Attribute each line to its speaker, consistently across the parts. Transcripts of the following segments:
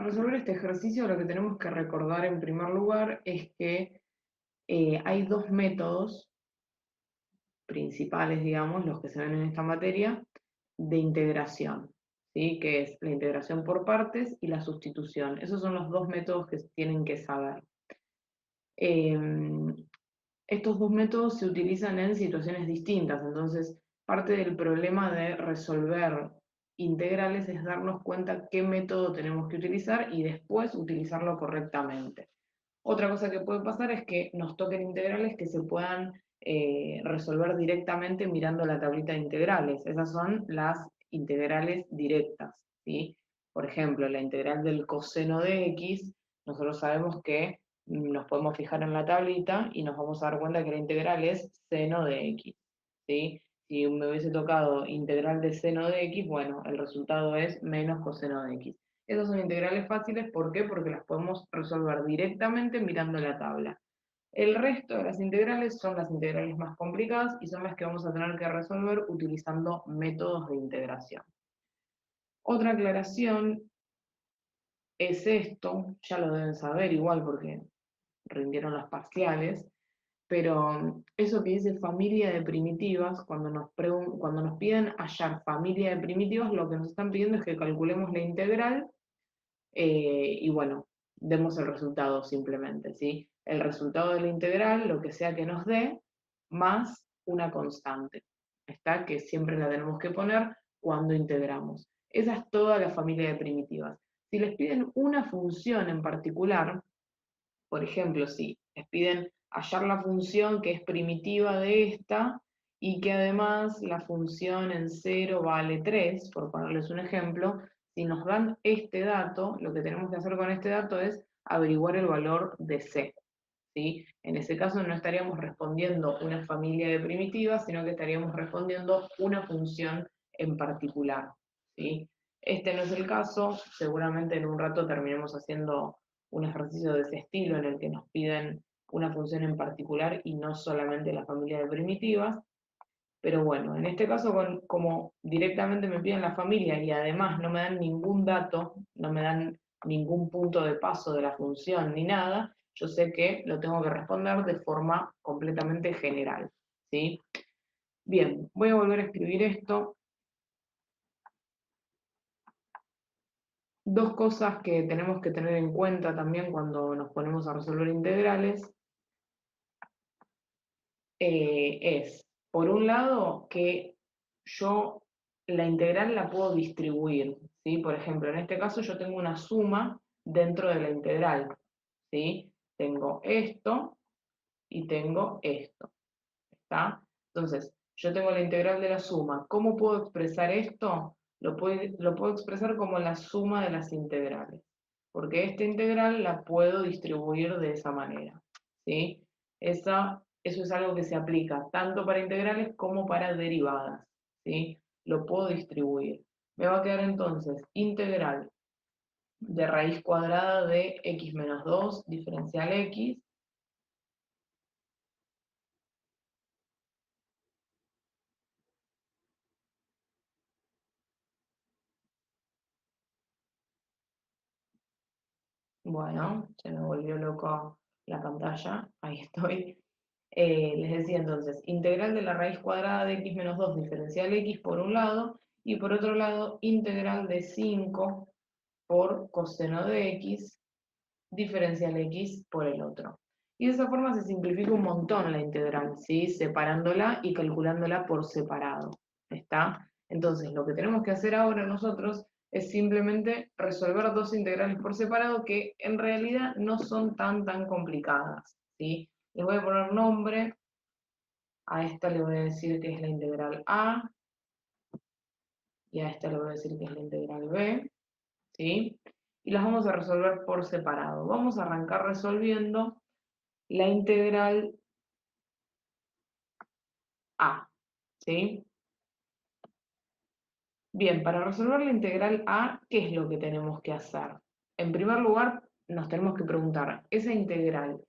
Speaker 1: resolver este ejercicio lo que tenemos que recordar en primer lugar es que hay dos métodos principales, digamos, los que se ven en esta materia, de integración, ¿sí? Que es la integración por partes y la sustitución. Esos son los dos métodos que tienen que saber. Em, Estos dos métodos se utilizan en situaciones distintas, entonces parte del problema de resolver integrales es darnos cuenta qué método tenemos que utilizar y después utilizarlo correctamente. Otra cosa que puede pasar es que nos toquen integrales que se puedan resolver directamente mirando la tablita de integrales. Esas son las integrales directas, ¿sí? Por ejemplo, la integral del coseno de x, nosotros sabemos que nos podemos fijar en la tablita y nos vamos a dar cuenta que la integral es seno de x, ¿sí? Si me hubiese tocado integral de seno de x, bueno, el resultado es menos coseno de x. Esas son integrales fáciles, ¿por qué? Porque las podemos resolver directamente mirando la tabla. El resto de las integrales son las integrales más complicadas y son las que vamos a tener que resolver utilizando métodos de integración. Otra aclaración es esto, ya lo deben saber igual porque rindieron las parciales, pero eso que dice familia de primitivas, cuando nos piden hallar familia de primitivas, lo que nos están pidiendo es que calculemos la integral y bueno, demos el resultado simplemente, ¿sí? El resultado de la integral, lo que sea que nos dé, más una constante, ¿está? Que siempre la tenemos que poner cuando integramos. Esa es toda la familia de primitivas. Si les piden una función en particular, por ejemplo, si les piden hallar la función que es primitiva de esta y que además la función en 0 vale 3, por ponerles un ejemplo, si nos dan este dato, lo que tenemos que hacer con este dato es averiguar el valor de C, ¿sí? En ese caso no estaríamos respondiendo una familia de primitivas, sino que estaríamos respondiendo una función en particular, ¿sí? Este no es el caso, seguramente en un rato terminemos haciendo un ejercicio de ese estilo en el que nos piden una función en particular y no solamente la familia de primitivas, pero bueno, en este caso como directamente me piden la familia y además no me dan ningún dato, no me dan ningún punto de paso de la función ni nada, yo sé que lo tengo que responder de forma completamente general, ¿sí? Bien, voy a volver a escribir esto. Dos cosas que tenemos que tener en cuenta también cuando nos ponemos a resolver integrales es, por un lado, que yo la integral la puedo distribuir, ¿sí? Por ejemplo, en este caso yo tengo una suma dentro de la integral, ¿sí? Tengo esto y tengo esto, ¿está? Entonces, yo tengo la integral de la suma. ¿Cómo puedo expresar esto? Lo puedo expresar como la suma de las integrales, porque esta integral la puedo distribuir de esa manera, ¿sí? Eso es algo que se aplica tanto para integrales como para derivadas, ¿sí? Lo puedo distribuir. Me va a quedar entonces integral de raíz cuadrada de x menos 2 diferencial x. Bueno, se me volvió loco la pantalla, ahí estoy. Les decía entonces, integral de la raíz cuadrada de x menos 2 diferencial x por un lado, y por otro lado, integral de 5 por coseno de x diferencial x por el otro. Y de esa forma se simplifica un montón la integral, ¿sí? Separándola y calculándola por separado, ¿está? Entonces, lo que tenemos que hacer ahora nosotros es simplemente resolver dos integrales por separado que en realidad no son tan complicadas, ¿sí? Les voy a poner nombre, a esta le voy a decir que es la integral a, y a esta le voy a decir que es la integral b, ¿sí? Y las vamos a resolver por separado. Vamos a arrancar resolviendo la integral a, ¿sí? Bien, para resolver la integral a, ¿qué es lo que tenemos que hacer? En primer lugar, nos tenemos que preguntar, ¿esa integral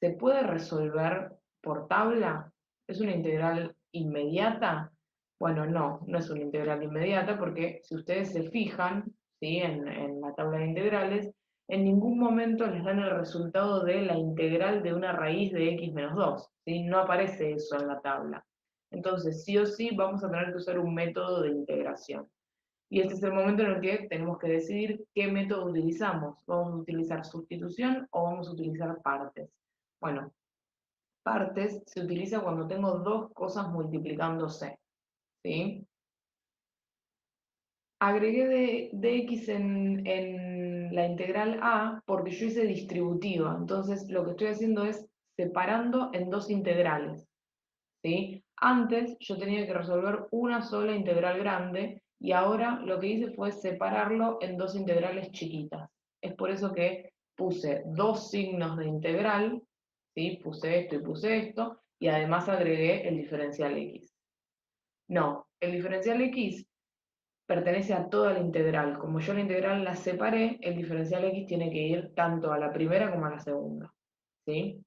Speaker 1: se puede resolver por tabla? ¿Es una integral inmediata? Bueno, no es una integral inmediata porque si ustedes se fijan, ¿sí? En la tabla de integrales, en ningún momento les dan el resultado de la integral de una raíz de x menos 2, ¿sí? No aparece eso en la tabla. Entonces, sí o sí, vamos a tener que usar un método de integración. Y este es el momento en el que tenemos que decidir qué método utilizamos. ¿Vamos a utilizar sustitución o vamos a utilizar partes? Bueno, partes se utiliza cuando tengo dos cosas multiplicándose, ¿sí? Agregué dx en la integral a porque yo hice distributiva, entonces lo que estoy haciendo es separando en dos integrales, ¿sí? Antes yo tenía que resolver una sola integral grande y ahora lo que hice fue separarlo en dos integrales chiquitas. Es por eso que puse dos signos de integral, ¿sí? Puse esto y puse esto, y además agregué el diferencial x. No, el diferencial x pertenece a toda la integral. Como yo la integral la separé, el diferencial x tiene que ir tanto a la primera como a la segunda, ¿sí?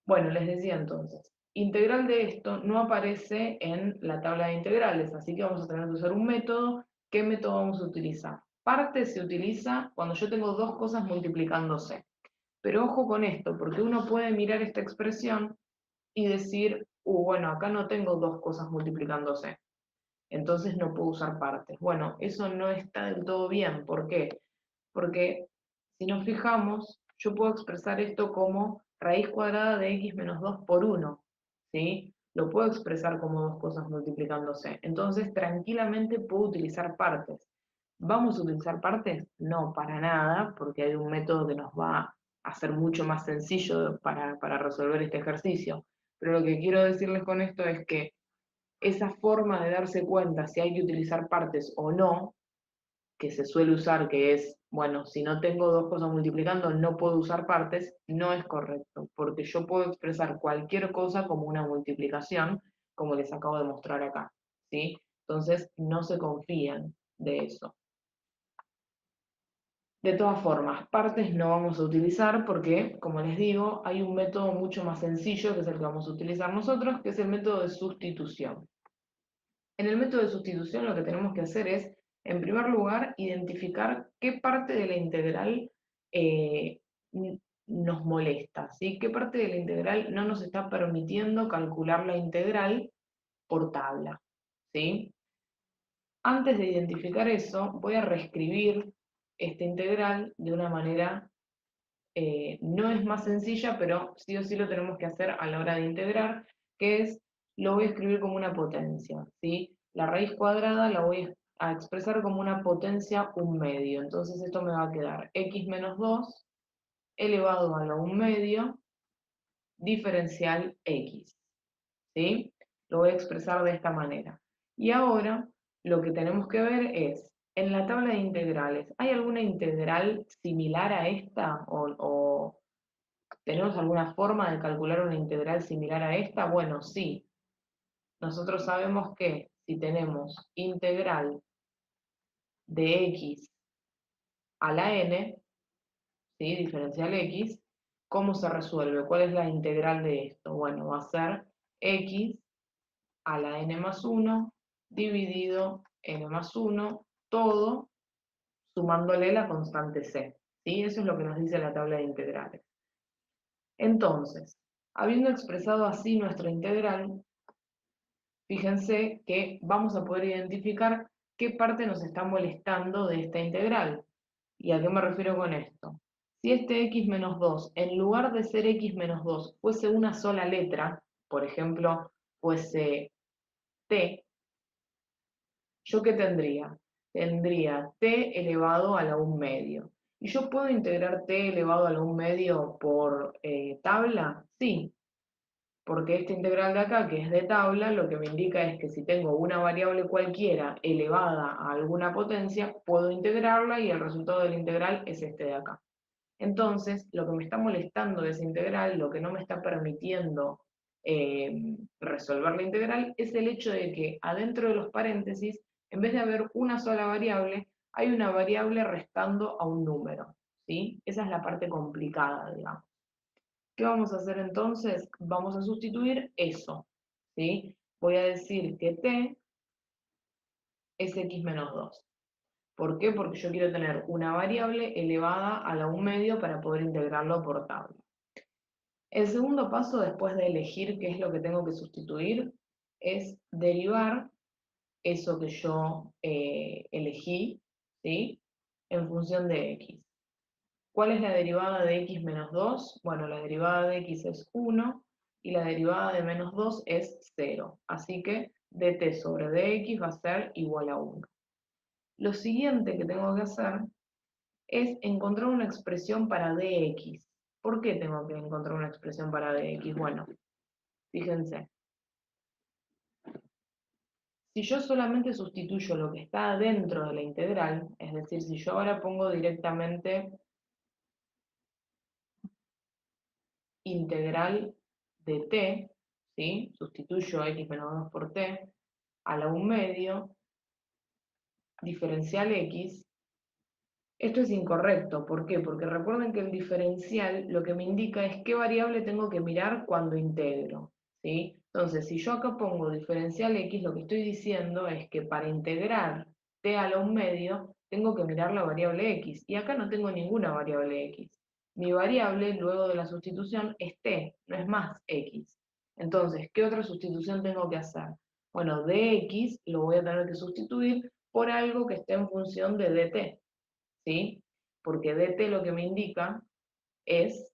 Speaker 1: Bueno, les decía entonces, integral de esto no aparece en la tabla de integrales, así que vamos a tener que usar un método. ¿Qué método vamos a utilizar? Parte se utiliza cuando yo tengo dos cosas multiplicándose. Pero ojo con esto, porque uno puede mirar esta expresión y decir, bueno, acá no tengo dos cosas multiplicándose, entonces no puedo usar partes. Bueno, eso no está del todo bien. ¿Por qué? Porque si nos fijamos, yo puedo expresar esto como raíz cuadrada de x menos 2 por 1, ¿sí? Lo puedo expresar como dos cosas multiplicándose. Entonces, tranquilamente puedo utilizar partes. ¿Vamos a utilizar partes? No, para nada, porque hay un método que nos va a hacer mucho más sencillo para resolver este ejercicio. Pero lo que quiero decirles con esto es que esa forma de darse cuenta si hay que utilizar partes o no, que se suele usar, que es, bueno, si no tengo dos cosas multiplicando, no puedo usar partes, no es correcto, porque yo puedo expresar cualquier cosa como una multiplicación, como les acabo de mostrar acá, ¿sí? Entonces, no se confían de eso. De todas formas, partes no vamos a utilizar porque, como les digo, hay un método mucho más sencillo, que es el que vamos a utilizar nosotros, que es el método de sustitución. En el método de sustitución lo que tenemos que hacer es, en primer lugar, identificar qué parte de la integral eh, nos molesta, ¿sí? ¿Qué parte de la integral no nos está permitiendo calcular la integral por tabla, ¿sí? Antes de identificar eso, voy a reescribir esta integral de una manera, no es más sencilla, pero sí o sí lo tenemos que hacer a la hora de integrar, que es, lo voy a escribir como una potencia, ¿sí? La raíz cuadrada la voy a expresar como una potencia 1/2, entonces esto me va a quedar x menos 2 elevado a la 1/2 diferencial x, ¿sí? Lo voy a expresar de esta manera. Y ahora lo que tenemos que ver es, en la tabla de integrales, ¿hay alguna integral similar a esta? ¿O tenemos alguna forma de calcular una integral similar a esta? Bueno, sí. Nosotros sabemos que si tenemos integral de x a la n, ¿sí? Diferencial x, ¿cómo se resuelve? ¿Cuál es la integral de esto? Bueno, va a ser x a la n más 1 dividido n más 1, todo sumándole la constante c, ¿sí? Eso es lo que nos dice la tabla de integrales. Entonces, habiendo expresado así nuestra integral, fíjense que vamos a poder identificar qué parte nos está molestando de esta integral. ¿Y a qué me refiero con esto? Si este x menos 2, en lugar de ser x menos 2, fuese una sola letra, por ejemplo, fuese t, ¿yo qué tendría? Tendría t elevado a la 1/2. ¿Y yo puedo integrar t elevado a la 1/2 por tabla? Sí, porque esta integral de acá, que es de tabla, lo que me indica es que si tengo una variable cualquiera elevada a alguna potencia, puedo integrarla y el resultado de la integral es este de acá. Entonces, lo que me está molestando de esa integral, lo que no me está permitiendo resolver la integral, es el hecho de que adentro de los paréntesis, en vez de haber una sola variable, hay una variable restando a un número, ¿sí? Esa es la parte complicada, digamos. ¿Qué vamos a hacer entonces? Vamos a sustituir eso, ¿sí? Voy a decir que t es x menos 2. ¿Por qué? Porque yo quiero tener una variable elevada a la 1/2 para poder integrarlo por tabla. El segundo paso, después de elegir qué es lo que tengo que sustituir, es derivar eso que yo elegí, ¿sí? En función de x. ¿Cuál es la derivada de x menos 2? Bueno, la derivada de x es 1 y la derivada de menos 2 es 0. Así que dt sobre dx va a ser igual a 1. Lo siguiente que tengo que hacer es encontrar una expresión para dx. ¿Por qué tengo que encontrar una expresión para dx? Bueno, fíjense. Si yo solamente sustituyo lo que está dentro de la integral, es decir, si yo ahora pongo directamente integral de t, ¿sí? Sustituyo x menos 2 por t, a la 1/2, diferencial x, esto es incorrecto. ¿Por qué? Porque recuerden que el diferencial lo que me indica es qué variable tengo que mirar cuando integro, ¿sí? Entonces, si yo acá pongo diferencial x, lo que estoy diciendo es que para integrar t a la 1/2, tengo que mirar la variable x, y acá no tengo ninguna variable x. Mi variable, luego de la sustitución, es t, no es más x. Entonces, ¿qué otra sustitución tengo que hacer? Bueno, dx lo voy a tener que sustituir por algo que esté en función de dt, ¿sí? Porque dt lo que me indica es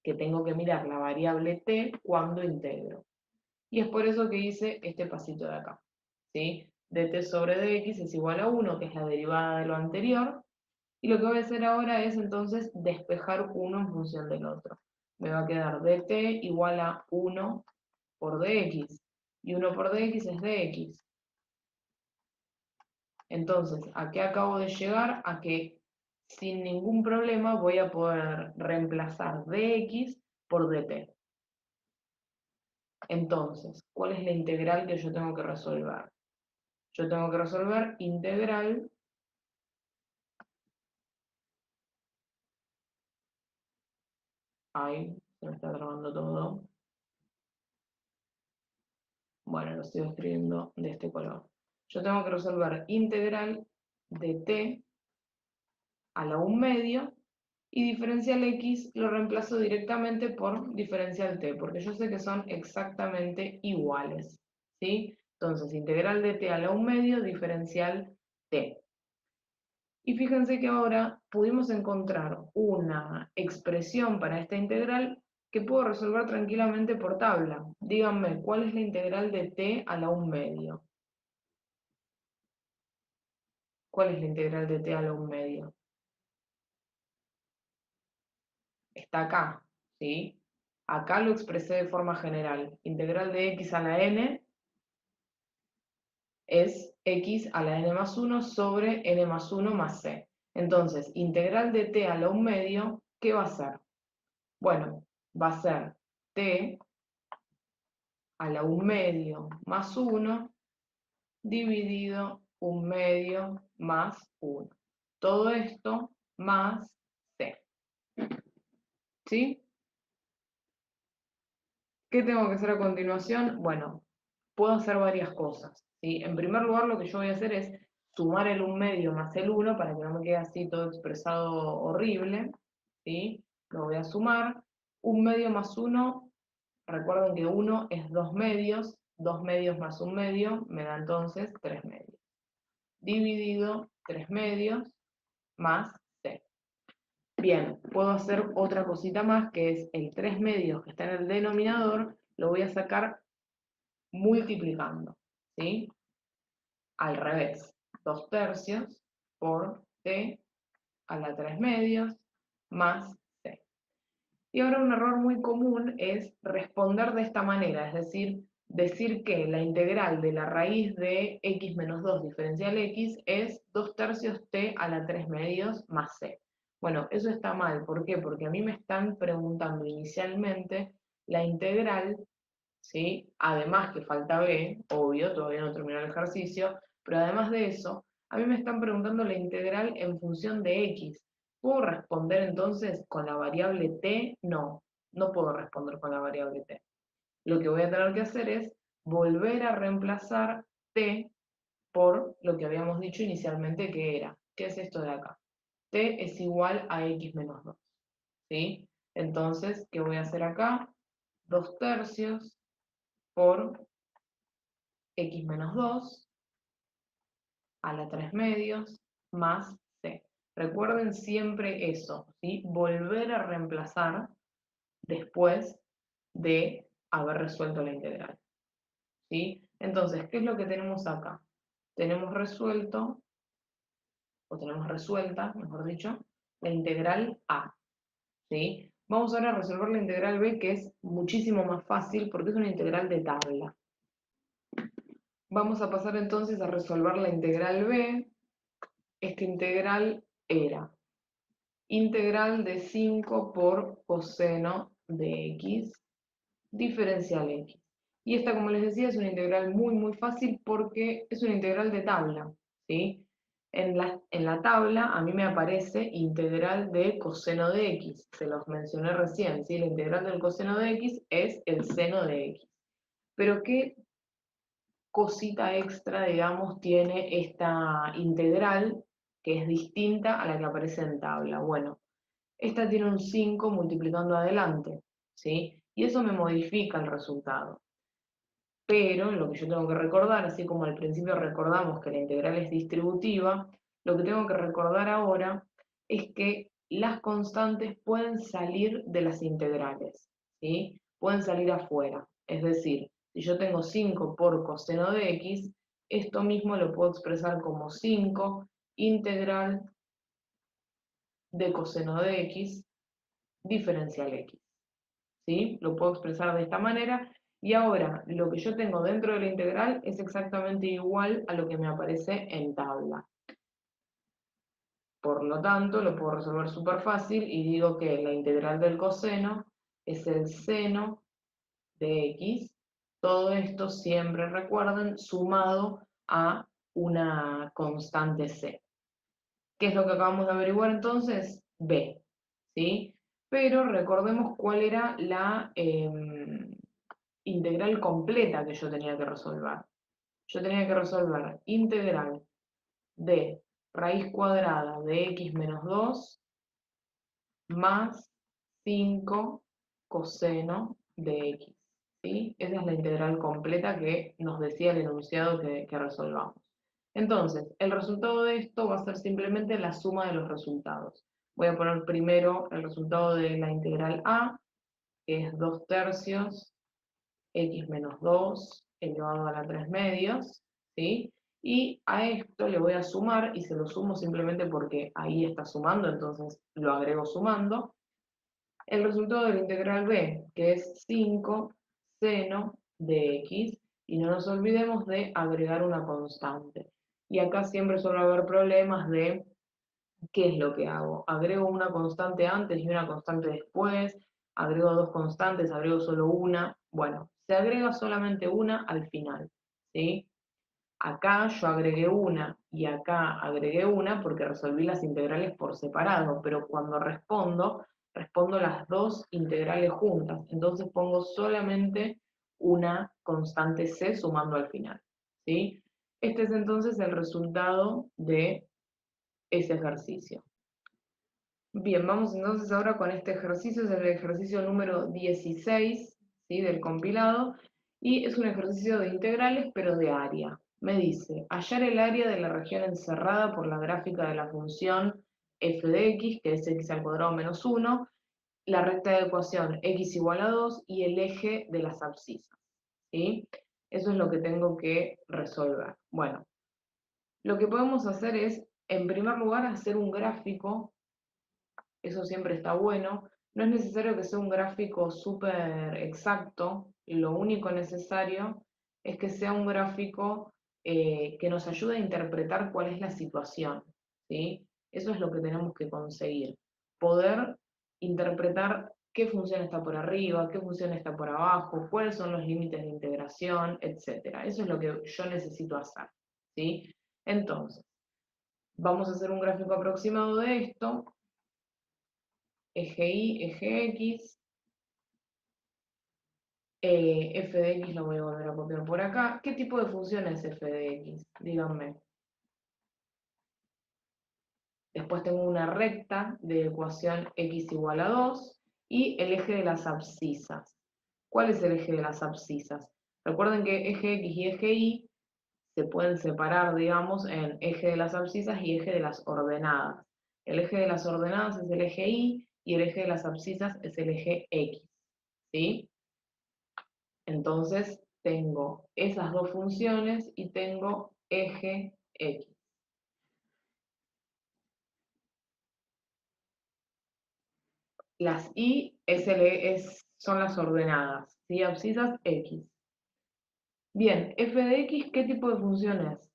Speaker 1: que tengo que mirar la variable t cuando integro. Y es por eso que hice este pasito de acá, ¿sí? Dt sobre dx es igual a 1, que es la derivada de lo anterior, y lo que voy a hacer ahora es entonces despejar uno en función del otro. Me va a quedar dt igual a 1 por dx, y 1 por dx es dx. Entonces, ¿a qué acabo de llegar? A que sin ningún problema voy a poder reemplazar dx por dt. Entonces, ¿cuál es la integral que yo tengo que resolver? Yo tengo que resolver integral ay, se me está trabando todo. Bueno, lo estoy escribiendo de este color. Yo tengo que resolver integral de t a la 1/2 y diferencial x lo reemplazo directamente por diferencial t, porque yo sé que son exactamente iguales, ¿sí? Entonces, integral de t a la 1/2, diferencial t. Y fíjense que ahora pudimos encontrar una expresión para esta integral que puedo resolver tranquilamente por tabla. Díganme, ¿cuál es la integral de t a la 1/2? ¿Cuál es la integral de t a la 1/2? Está acá, ¿sí? Acá lo expresé de forma general. Integral de x a la n es x a la n más 1 sobre n más 1 más c. Entonces, integral de t a la 1/2, ¿qué va a ser? Bueno, va a ser t a la 1/2 más 1 dividido 1/2 más 1. Todo esto más c. ¿Sí? ¿Qué tengo que hacer a continuación? Bueno, puedo hacer varias cosas, ¿sí? En primer lugar, lo que yo voy a hacer es sumar el 1/2 más el 1 para que no me quede así todo expresado horrible, ¿sí? Lo voy a sumar. 1/2 más 1, recuerden que 1 es 2/2, 2/2 más 1/2 me da entonces 3/2. Dividido 3/2 más c. Bien, puedo hacer otra cosita más, que es el 3/2 que está en el denominador, lo voy a sacar multiplicando, ¿sí? Al revés, 2/3 por t a la 3/2 más c. Y ahora un error muy común es responder de esta manera, es decir que la integral de la raíz de x menos 2 diferencial x es 2/3 t a la 3/2 más c. Bueno, eso está mal. ¿Por qué? Porque a mí me están preguntando inicialmente la integral, ¿sí? Además que falta b, obvio, todavía no terminó el ejercicio, pero además de eso, a mí me están preguntando la integral en función de x. ¿Puedo responder entonces con la variable t? No, no puedo responder con la variable t. Lo que voy a tener que hacer es volver a reemplazar t por lo que habíamos dicho inicialmente que era. ¿Qué es esto de acá? T es igual a x menos 2, ¿sí? Entonces, ¿qué voy a hacer acá? 2/3 por x menos 2 a la 3/2 más c. Recuerden siempre eso, ¿sí? Volver a reemplazar después de haber resuelto la integral, ¿sí? Entonces, ¿qué es lo que tenemos acá? Tenemos resuelto, o tenemos resuelta, mejor dicho, la integral A, ¿sí? Vamos ahora a resolver la integral B, que es muchísimo más fácil porque es una integral de tabla. Vamos a pasar entonces a resolver la integral B. Esta integral era integral de 5 por coseno de x diferencial x. Y esta, como les decía, es una integral muy fácil porque es una integral de tabla, ¿sí? En la tabla a mí me aparece integral de coseno de x, se los mencioné recién, ¿sí? La integral del coseno de x es el seno de x. Pero ¿qué cosita extra, digamos, tiene esta integral que es distinta a la que aparece en tabla? Bueno, esta tiene un 5 multiplicando adelante, ¿sí? Y eso me modifica el resultado. Pero lo que yo tengo que recordar, así como al principio recordamos que la integral es distributiva, lo que tengo que recordar ahora es que las constantes pueden salir de las integrales, ¿sí? Pueden salir afuera. Es decir, si yo tengo 5 por coseno de x, esto mismo lo puedo expresar como 5 integral de coseno de x diferencial x, ¿sí? Lo puedo expresar de esta manera. Y ahora, lo que yo tengo dentro de la integral es exactamente igual a lo que me aparece en tabla. Por lo tanto, lo puedo resolver súper fácil y digo que la integral del coseno es el seno de x. Todo esto siempre, recuerden, sumado a una constante c. ¿Qué es lo que acabamos de averiguar entonces? B, ¿sí? Pero recordemos cuál era la integral completa que yo tenía que resolver. Yo tenía que resolver integral de raíz cuadrada de x menos 2 más 5 coseno de x, ¿sí? Esa es la integral completa que nos decía el enunciado que resolvamos. Entonces, el resultado de esto va a ser simplemente la suma de los resultados. Voy a poner primero el resultado de la integral A, que es 2/3 x menos 2 elevado a la 3/2, ¿sí? Y a esto le voy a sumar, y se lo sumo simplemente porque ahí está sumando, entonces lo agrego sumando, el resultado de la integral b, que es 5 seno de x, y no nos olvidemos de agregar una constante. Y acá siempre suele haber problemas de qué es lo que hago. Agrego una constante antes y una constante después, agrego dos constantes, agrego solo una. Bueno, se agrega solamente una al final, ¿sí? Acá yo agregué una y acá agregué una porque resolví las integrales por separado, pero cuando respondo las dos integrales juntas, entonces pongo solamente una constante c sumando al final, ¿sí? Este es entonces el resultado de ese ejercicio. Bien, vamos entonces ahora con este ejercicio, es el ejercicio número 16, ¿sí? Del compilado, y es un ejercicio de integrales, pero de área. Me dice, hallar el área de la región encerrada por la gráfica de la función f de x, que es x al cuadrado menos 1, la recta de ecuación x igual a 2 y el eje de las abscisas, ¿sí? Eso es lo que tengo que resolver. Bueno, lo que podemos hacer es, en primer lugar, hacer un gráfico. Eso siempre está bueno. No es necesario que sea un gráfico súper exacto, lo único necesario es que sea un gráfico que nos ayude a interpretar cuál es la situación, ¿sí? Eso es lo que tenemos que conseguir, poder interpretar qué función está por arriba, qué función está por abajo, cuáles son los límites de integración, etc. Eso es lo que yo necesito hacer, ¿sí? Entonces, vamos a hacer un gráfico aproximado de esto. Eje Y, eje X, F de X lo voy a volver a copiar por acá. ¿Qué tipo de función es F de X? Díganme. Después tengo una recta de ecuación X igual a 2 y el eje de las abscisas. ¿Cuál es el eje de las abscisas? Recuerden que eje X y eje Y se pueden separar, digamos, en eje de las abscisas y eje de las ordenadas. El eje de las ordenadas es el eje Y el eje de las abscisas es el eje X. ¿Sí? Entonces tengo esas dos funciones y tengo eje X. Las Y son las ordenadas, ¿sí? Abscisas X. Bien, f de X, ¿qué tipo de función es?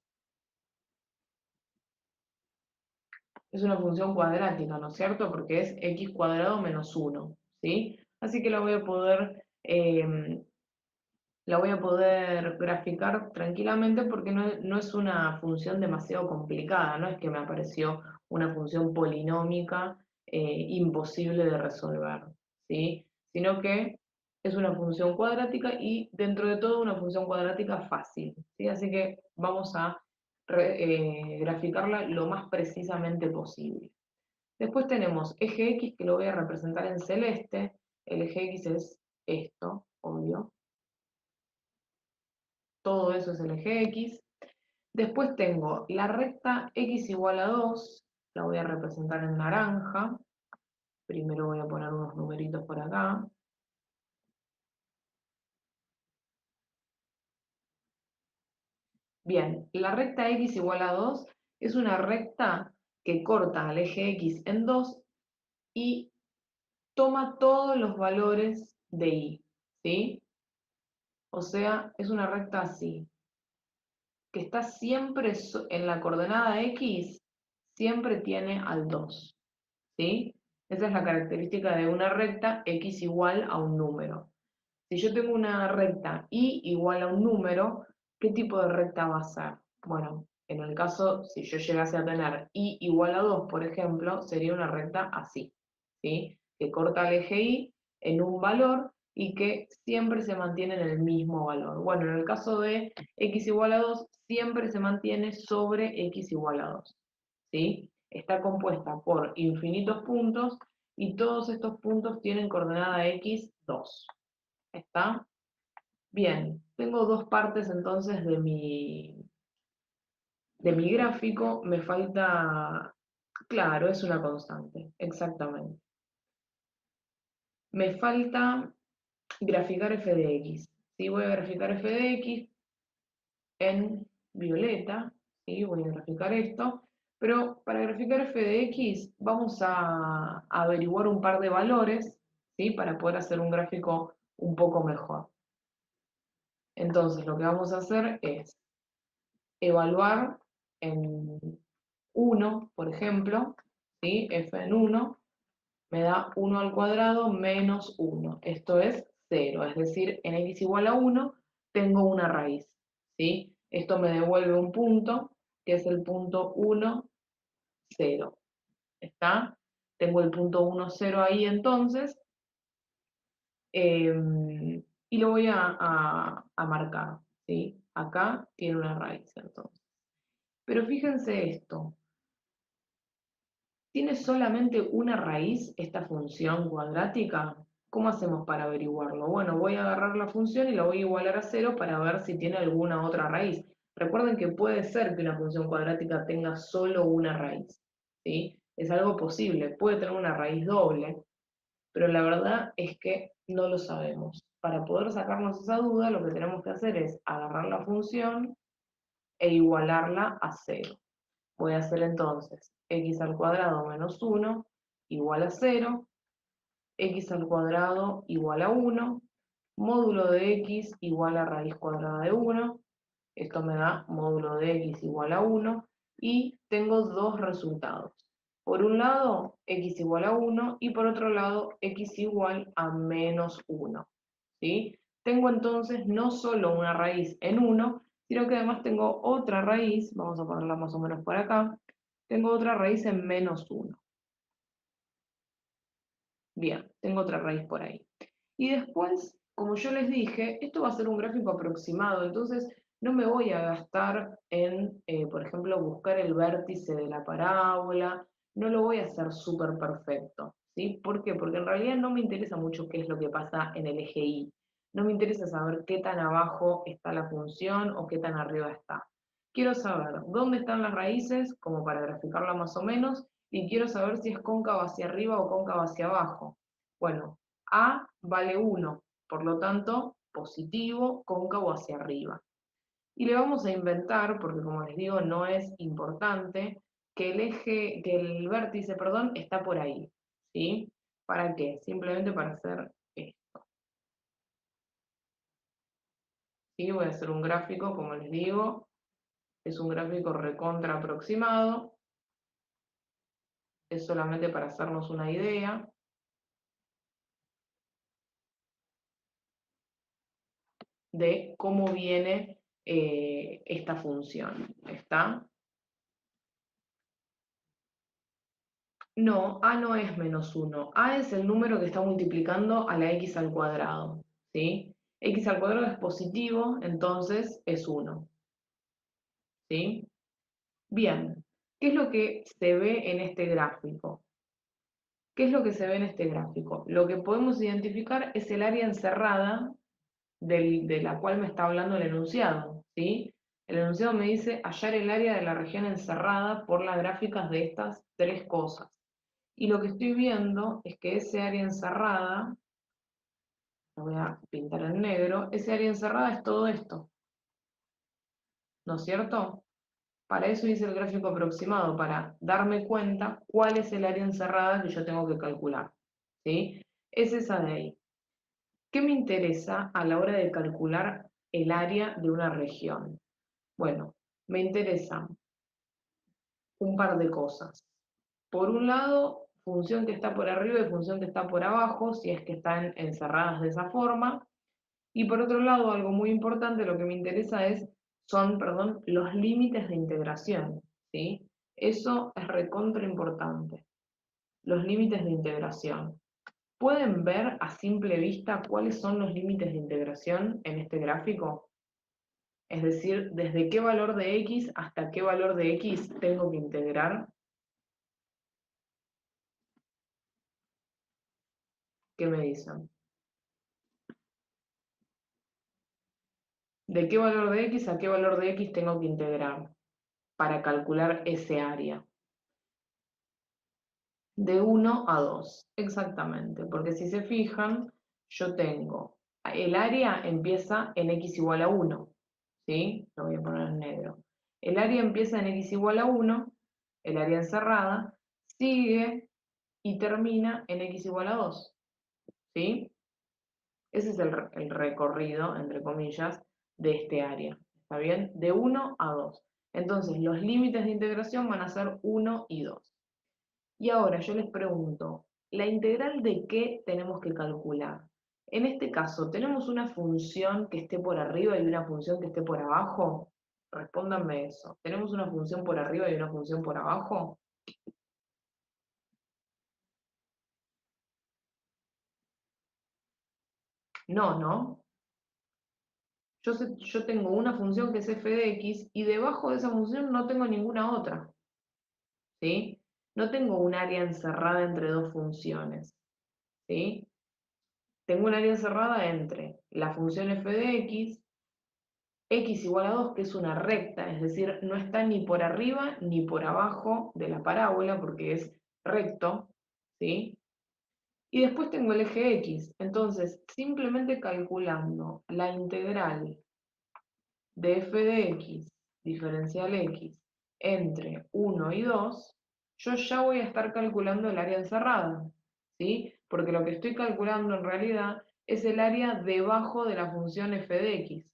Speaker 1: Es una función cuadrática, ¿no es cierto? Porque es x cuadrado menos 1, ¿sí? Así que la voy a poder graficar tranquilamente porque no es una función demasiado complicada, no es que me apareció una función polinómica imposible de resolver, ¿sí? Sino que es una función cuadrática y dentro de todo una función cuadrática fácil, ¿sí? Así que vamos a graficarla lo más precisamente posible. Después tenemos eje X, que lo voy a representar en celeste. El eje X es esto, obvio. Todo eso es el eje X. Después tengo la recta X igual a 2, la voy a representar en naranja. Primero voy a poner unos numeritos por acá. Bien, la recta X igual a 2 es una recta que corta al eje X en 2 y toma todos los valores de Y, ¿sí? O sea, es una recta así, que está siempre en la coordenada X, siempre tiene al 2, ¿sí? Esa es la característica de una recta X igual a un número. Si yo tengo una recta Y igual a un número, ¿qué tipo de recta va a ser? Bueno, en el caso, si yo llegase a tener Y igual a 2, por ejemplo, sería una recta así, ¿sí? Que corta el eje Y en un valor y que siempre se mantiene en el mismo valor. Bueno, en el caso de X igual a 2, siempre se mantiene sobre X igual a 2, ¿sí? Está compuesta por infinitos puntos y todos estos puntos tienen coordenada X 2. ¿Está? Bien, tengo dos partes entonces de mi gráfico, me falta, claro, es una constante, exactamente. Me falta graficar f de x, ¿sí? Voy a graficar f de x en violeta, ¿sí? Voy a graficar esto, pero para graficar f de x vamos a averiguar un par de valores, ¿sí? Para poder hacer un gráfico un poco mejor. Entonces lo que vamos a hacer es evaluar en 1, por ejemplo, ¿sí? F en 1 me da 1 al cuadrado menos 1. Esto es 0, es decir, en x igual a 1 tengo una raíz, ¿sí? Esto me devuelve un punto, que es el punto 1, 0. ¿Está? Tengo el punto 1, 0 ahí entonces, y lo voy a marcar, ¿sí? Acá tiene una raíz entonces. Pero fíjense esto, ¿tiene solamente una raíz esta función cuadrática? ¿Cómo hacemos para averiguarlo? Bueno, voy a agarrar la función y la voy a igualar a 0 para ver si tiene alguna otra raíz. Recuerden que puede ser que una función cuadrática tenga solo una raíz, ¿sí? Es algo posible, puede tener una raíz doble, pero la verdad es que no lo sabemos. Para poder sacarnos esa duda, lo que tenemos que hacer es agarrar la función e igualarla a 0. Voy a hacer entonces x al cuadrado menos 1 igual a 0, x al cuadrado igual a 1, módulo de x igual a raíz cuadrada de 1, esto me da módulo de x igual a 1, y tengo dos resultados. Por un lado, x igual a 1, y por otro lado, x igual a menos 1, ¿sí? Tengo entonces no solo una raíz en 1, sino que además tengo otra raíz, vamos a ponerla más o menos por acá, tengo otra raíz en menos 1. Bien, tengo otra raíz por ahí. Y después como yo les dije, esto va a ser un gráfico aproximado, entonces no me voy a gastar en, por ejemplo, buscar el vértice de la parábola, no lo voy a hacer súper perfecto, ¿sí? ¿Por qué? Porque en realidad no me interesa mucho qué es lo que pasa en el eje Y. No me interesa saber qué tan abajo está la función o qué tan arriba está. Quiero saber dónde están las raíces, como para graficarla más o menos, y quiero saber si es cóncava hacia arriba o cóncava hacia abajo. Bueno, A vale 1, por lo tanto, positivo, cóncavo hacia arriba. Y le vamos a inventar, porque como les digo, no es importante, que el vértice, perdón, está por ahí. ¿Sí? ¿Para qué? Simplemente para hacer esto. ¿Sí? Voy a hacer un gráfico, como les digo, es un gráfico recontra aproximado, es solamente para hacernos una idea de cómo viene esta función. ¿Está? No, A no es -1. A es el número que está multiplicando a la x al cuadrado, ¿sí? X al cuadrado es positivo, entonces es 1, ¿sí? Bien, ¿qué es lo que se ve en este gráfico? ¿Qué es lo que se ve en este gráfico? Lo que podemos identificar es el área encerrada de la cual me está hablando el enunciado, ¿sí? El enunciado me dice hallar el área de la región encerrada por las gráficas de estas tres cosas. Y lo que estoy viendo es que ese área encerrada, lo voy a pintar en negro, ese área encerrada es todo esto, ¿no es cierto? Para eso hice el gráfico aproximado, para darme cuenta cuál es el área encerrada que yo tengo que calcular, ¿sí? Es esa de ahí. ¿Qué me interesa a la hora de calcular el área de una región? Bueno, me interesan un par de cosas. Por un lado, función que está por arriba y función que está por abajo, si es que están encerradas de esa forma. Y por otro lado, algo muy importante, lo que me interesa son, perdón, los límites de integración, ¿sí? Eso es recontra importante, los límites de integración. ¿Pueden ver a simple vista cuáles son los límites de integración en este gráfico? Es decir, desde qué valor de x hasta qué valor de x tengo que integrar. ¿Qué me dicen? ¿De qué valor de x a qué valor de x tengo que integrar para calcular ese área? De 1 a 2, exactamente, porque si se fijan, yo tengo, el área empieza en x igual a 1, ¿sí? Lo voy a poner en negro. El área empieza en x igual a 1, el área encerrada, sigue y termina en x igual a 2, ¿sí? Ese es el recorrido, entre comillas, de este área, ¿está bien? De 1 a 2. Entonces, los límites de integración van a ser 1 y 2. Y ahora yo les pregunto, ¿la integral de qué tenemos que calcular? En este caso, ¿tenemos una función que esté por arriba y una función que esté por abajo? Respóndanme eso. ¿Tenemos una función por arriba y una función por abajo? No, ¿no? Yo tengo una función que es f de x y debajo de esa función no tengo ninguna otra, ¿sí? No tengo un área encerrada entre dos funciones, ¿sí? Tengo un área encerrada entre la función f de x igual a 2, que es una recta, es decir, no está ni por arriba ni por abajo de la parábola porque es recto, ¿sí? Y después tengo el eje x, entonces simplemente calculando la integral de f de x diferencial x entre 1 y 2, yo ya voy a estar calculando el área encerrada, ¿sí? Porque lo que estoy calculando en realidad es el área debajo de la función f de x,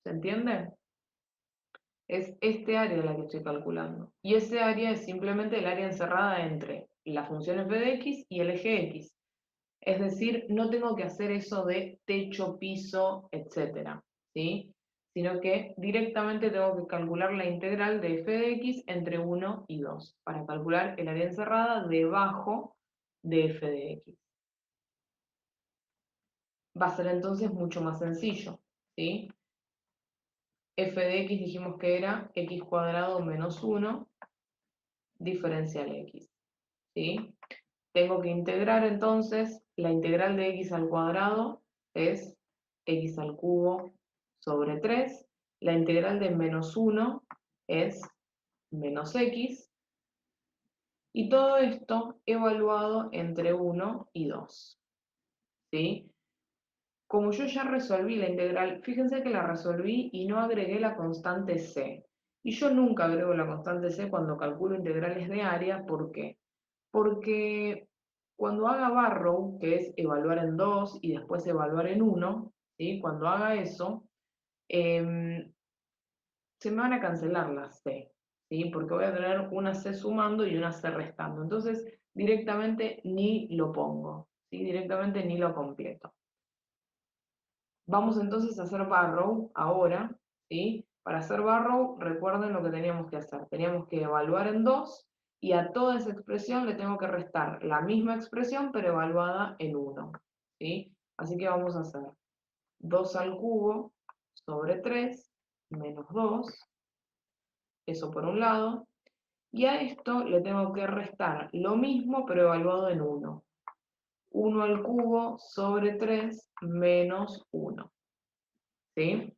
Speaker 1: ¿se entiende? Es este área la que estoy calculando. Y ese área es simplemente el área encerrada entre la función f de x y el eje x. Es decir, no tengo que hacer eso de techo, piso, etcétera, ¿sí? Sino que directamente tengo que calcular la integral de f de x entre 1 y 2 para calcular el área encerrada debajo de f de x. va a ser entonces mucho más sencillo, ¿sí? F de x dijimos que era x cuadrado menos 1 diferencial x, ¿sí? Tengo que integrar entonces, la integral de x al cuadrado es x al cubo sobre 3, la integral de menos 1 es menos x, y todo esto evaluado entre 1 y 2, ¿sí? Como yo ya resolví la integral, fíjense que la resolví y no agregué la constante c. Y yo nunca agrego la constante c cuando calculo integrales de área, ¿por qué? Porque cuando haga Barrow, que es evaluar en 2 y después evaluar en 1, ¿sí? Cuando haga eso, se me van a cancelar las c, ¿sí? Porque voy a tener una c sumando y una c restando. Entonces, directamente ni lo pongo, ¿sí? Directamente ni lo completo. Vamos entonces a hacer Barrow ahora, ¿sí? Para hacer Barrow, recuerden lo que teníamos que hacer. Teníamos que evaluar en 2 y a toda esa expresión le tengo que restar la misma expresión pero evaluada en 1, ¿sí? Así que vamos a hacer 2 al cubo sobre 3 menos 2, eso por un lado, y a esto le tengo que restar lo mismo pero evaluado en 1. 1 al cubo sobre 3 menos 1, ¿sí?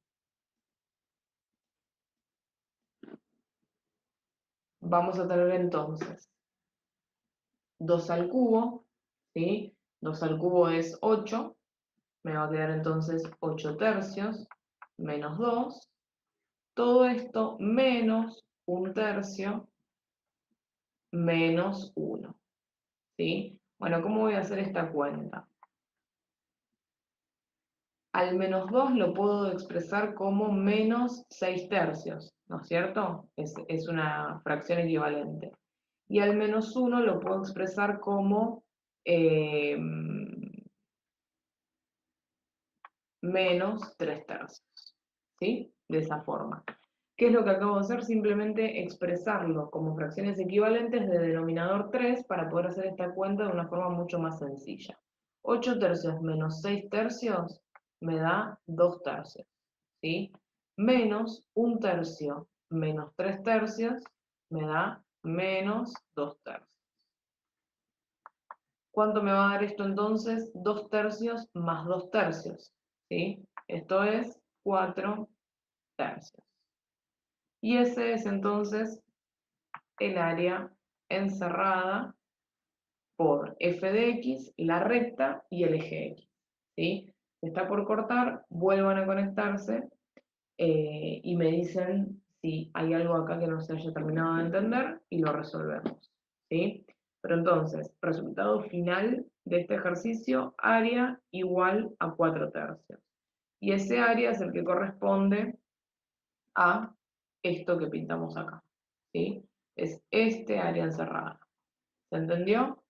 Speaker 1: Vamos a tener entonces 2 al cubo, ¿sí? 2 al cubo es 8, me va a quedar entonces 8 tercios menos 2, todo esto menos 1 tercio menos 1, ¿sí? Bueno, ¿cómo voy a hacer esta cuenta? Al menos 2 lo puedo expresar como menos 6 tercios, ¿no es cierto? Es una fracción equivalente. Y al menos 1 lo puedo expresar como menos 3 tercios, ¿sí? De esa forma. ¿Qué es lo que acabo de hacer? Simplemente expresarlo como fracciones equivalentes de denominador 3 para poder hacer esta cuenta de una forma mucho más sencilla. 8 tercios menos 6 tercios me da 2 tercios, ¿sí? Menos 1 tercio menos 3 tercios me da menos 2 tercios. ¿Cuánto me va a dar esto entonces? 2 tercios más 2 tercios, ¿sí? Esto es 4 tercios. Y ese es entonces el área encerrada por f de x, la recta y el eje x, ¿sí? Está por cortar, vuelvan a conectarse y me dicen si hay algo acá que no se haya terminado de entender y lo resolvemos, ¿sí? Pero entonces, resultado final de este ejercicio, área igual a 4 tercios. Y ese área es el que corresponde a esto que pintamos acá, ¿sí? Es este área encerrada. ¿Se entendió?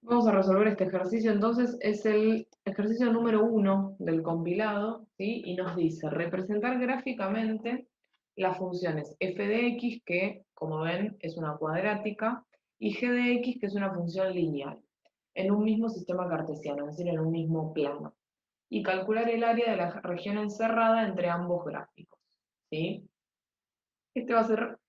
Speaker 1: Vamos a resolver este ejercicio, entonces es el ejercicio número 1 del compilado, ¿sí? Y nos dice representar gráficamente las funciones f de x, que como ven es una cuadrática, y g de x, que es una función lineal, en un mismo sistema cartesiano, es decir, en un mismo plano. Y calcular el área de la región encerrada entre ambos gráficos, ¿sí? Este va a ser,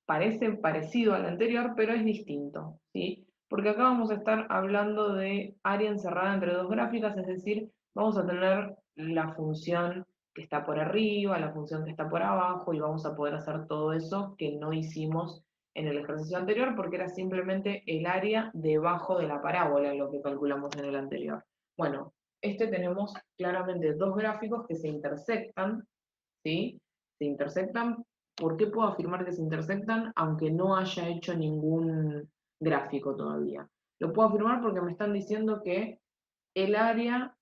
Speaker 1: parece parecido al anterior, pero es distinto, ¿sí? Porque acá vamos a estar hablando de área encerrada entre dos gráficas, es decir, vamos a tener la función que está por arriba, la función que está por abajo, y vamos a poder hacer todo eso que no hicimos en el ejercicio anterior, porque era simplemente el área debajo de la parábola lo que calculamos en el anterior. Bueno, tenemos claramente dos gráficos que se intersectan, ¿sí? Se intersectan. ¿Por qué puedo afirmar que se intersectan aunque no haya hecho ningún gráfico todavía? Lo puedo afirmar porque me están diciendo que el área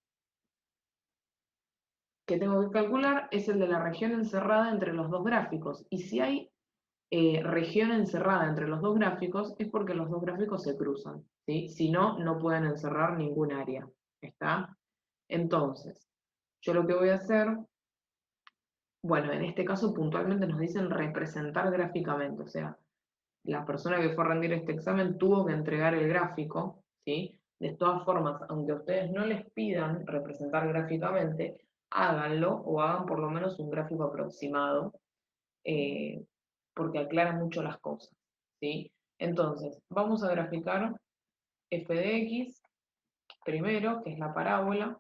Speaker 1: que tengo que calcular es el de la región encerrada entre los dos gráficos. Y si hay región encerrada entre los dos gráficos, es porque los dos gráficos se cruzan, ¿sí? Si no, no pueden encerrar ningún área. ¿Está? Entonces, yo lo que voy a hacer, bueno, en este caso puntualmente nos dicen representar gráficamente, o sea, la persona que fue a rendir este examen tuvo que entregar el gráfico, ¿sí? De todas formas, aunque a ustedes no les pidan representar gráficamente, háganlo o hagan por lo menos un gráfico aproximado, eh, porque aclara mucho las cosas, ¿sí? Entonces, vamos a graficar f de x primero, que es la parábola,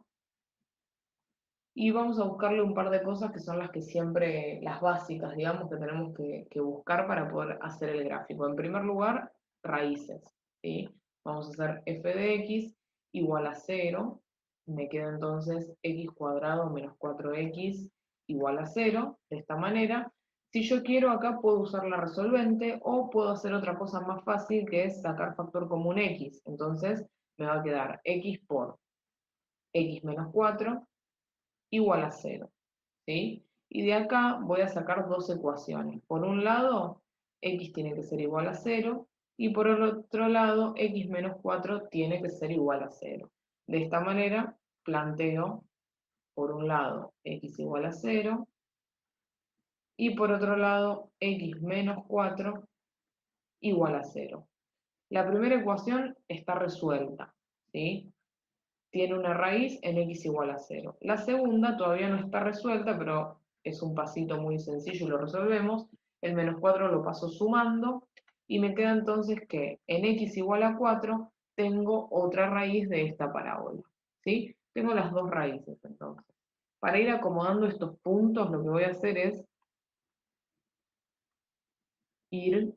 Speaker 1: y vamos a buscarle un par de cosas que son las que siempre, las básicas, digamos, que tenemos que buscar para poder hacer el gráfico. En primer lugar, raíces, ¿sí? Vamos a hacer f de x igual a 0, me queda entonces x cuadrado menos 4x igual a 0, de esta manera. Si yo quiero acá puedo usar la resolvente o puedo hacer otra cosa más fácil que es sacar factor común x, entonces me va a quedar x por x menos 4 igual a 0, ¿sí? Y de acá voy a sacar dos ecuaciones. Por un lado, x tiene que ser igual a 0, y por el otro lado, x menos 4 tiene que ser igual a 0. De esta manera, planteo, por un lado, x igual a 0, y por otro lado, x menos 4 igual a 0. La primera ecuación está resuelta, ¿sí? Tiene una raíz en x igual a 0. La segunda todavía no está resuelta, pero es un pasito muy sencillo y lo resolvemos. El menos 4 lo paso sumando y me queda entonces que en x igual a 4 tengo otra raíz de esta parábola, ¿sí? Tengo las dos raíces entonces. Para ir acomodando estos puntos lo que voy a hacer es ir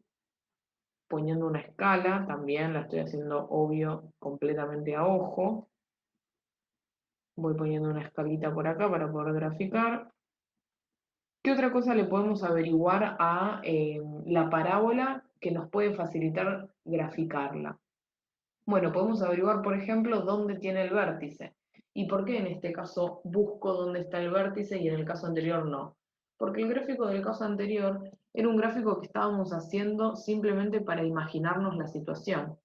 Speaker 1: poniendo una escala, también la estoy haciendo obvio completamente a ojo. Voy poniendo una escalita por acá para poder graficar. ¿Qué otra cosa le podemos averiguar a la parábola que nos puede facilitar graficarla? Bueno, podemos averiguar, por ejemplo, dónde tiene el vértice. ¿Y por qué en este caso busco dónde está el vértice y en el caso anterior no? Porque el gráfico del caso anterior era un gráfico que estábamos haciendo simplemente para imaginarnos la situación.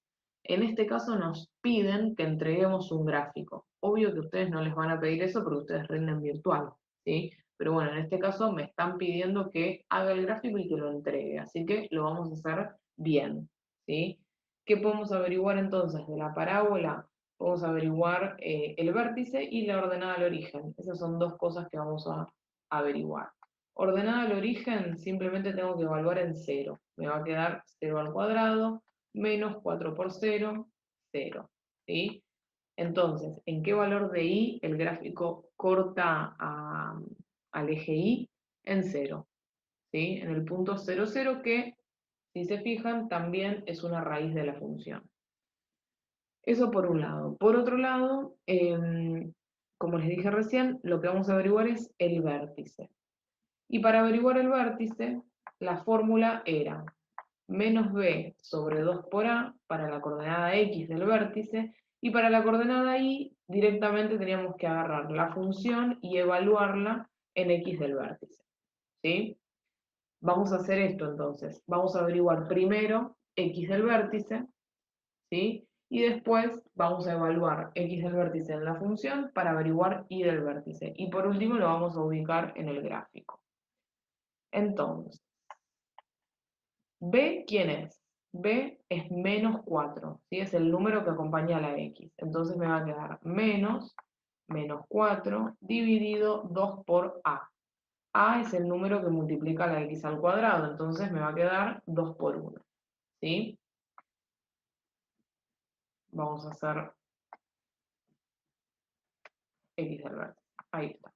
Speaker 1: En este caso nos piden que entreguemos un gráfico. Obvio que ustedes no les van a pedir eso porque ustedes rinden virtual, ¿sí? Pero bueno, en este caso me están pidiendo que haga el gráfico y que lo entregue, así que lo vamos a hacer bien, ¿sí? ¿Qué podemos averiguar entonces de la parábola? Podemos averiguar el vértice y la ordenada al origen. Esas son dos cosas que vamos a averiguar. Ordenada al origen, simplemente tengo que evaluar en 0. Me va a quedar 0 al cuadrado menos 4 por 0, 0. ¿Sí? Entonces, ¿en qué valor de y el gráfico corta al eje y? En 0. ¿Sí? En el punto 0, 0 que, si se fijan, también es una raíz de la función. Eso por un lado. Por otro lado, como les dije recién, lo que vamos a averiguar es el vértice. Y para averiguar el vértice, la fórmula era menos b sobre 2 por a para la coordenada x del vértice, y para la coordenada y directamente teníamos que agarrar la función y evaluarla en x del vértice. ¿Sí? Vamos a hacer esto entonces. Vamos a averiguar primero x del vértice, ¿sí? Y después vamos a evaluar x del vértice en la función para averiguar y del vértice. Y por último lo vamos a ubicar en el gráfico. Entonces, b, ¿quién es? B es menos 4, ¿sí? Es el número que acompaña a la x. Entonces me va a quedar menos 4 dividido 2 por a. A es el número que multiplica la x al cuadrado, entonces me va a quedar 2 por 1, ¿sí? Vamos a hacer x del vértice. Ahí está.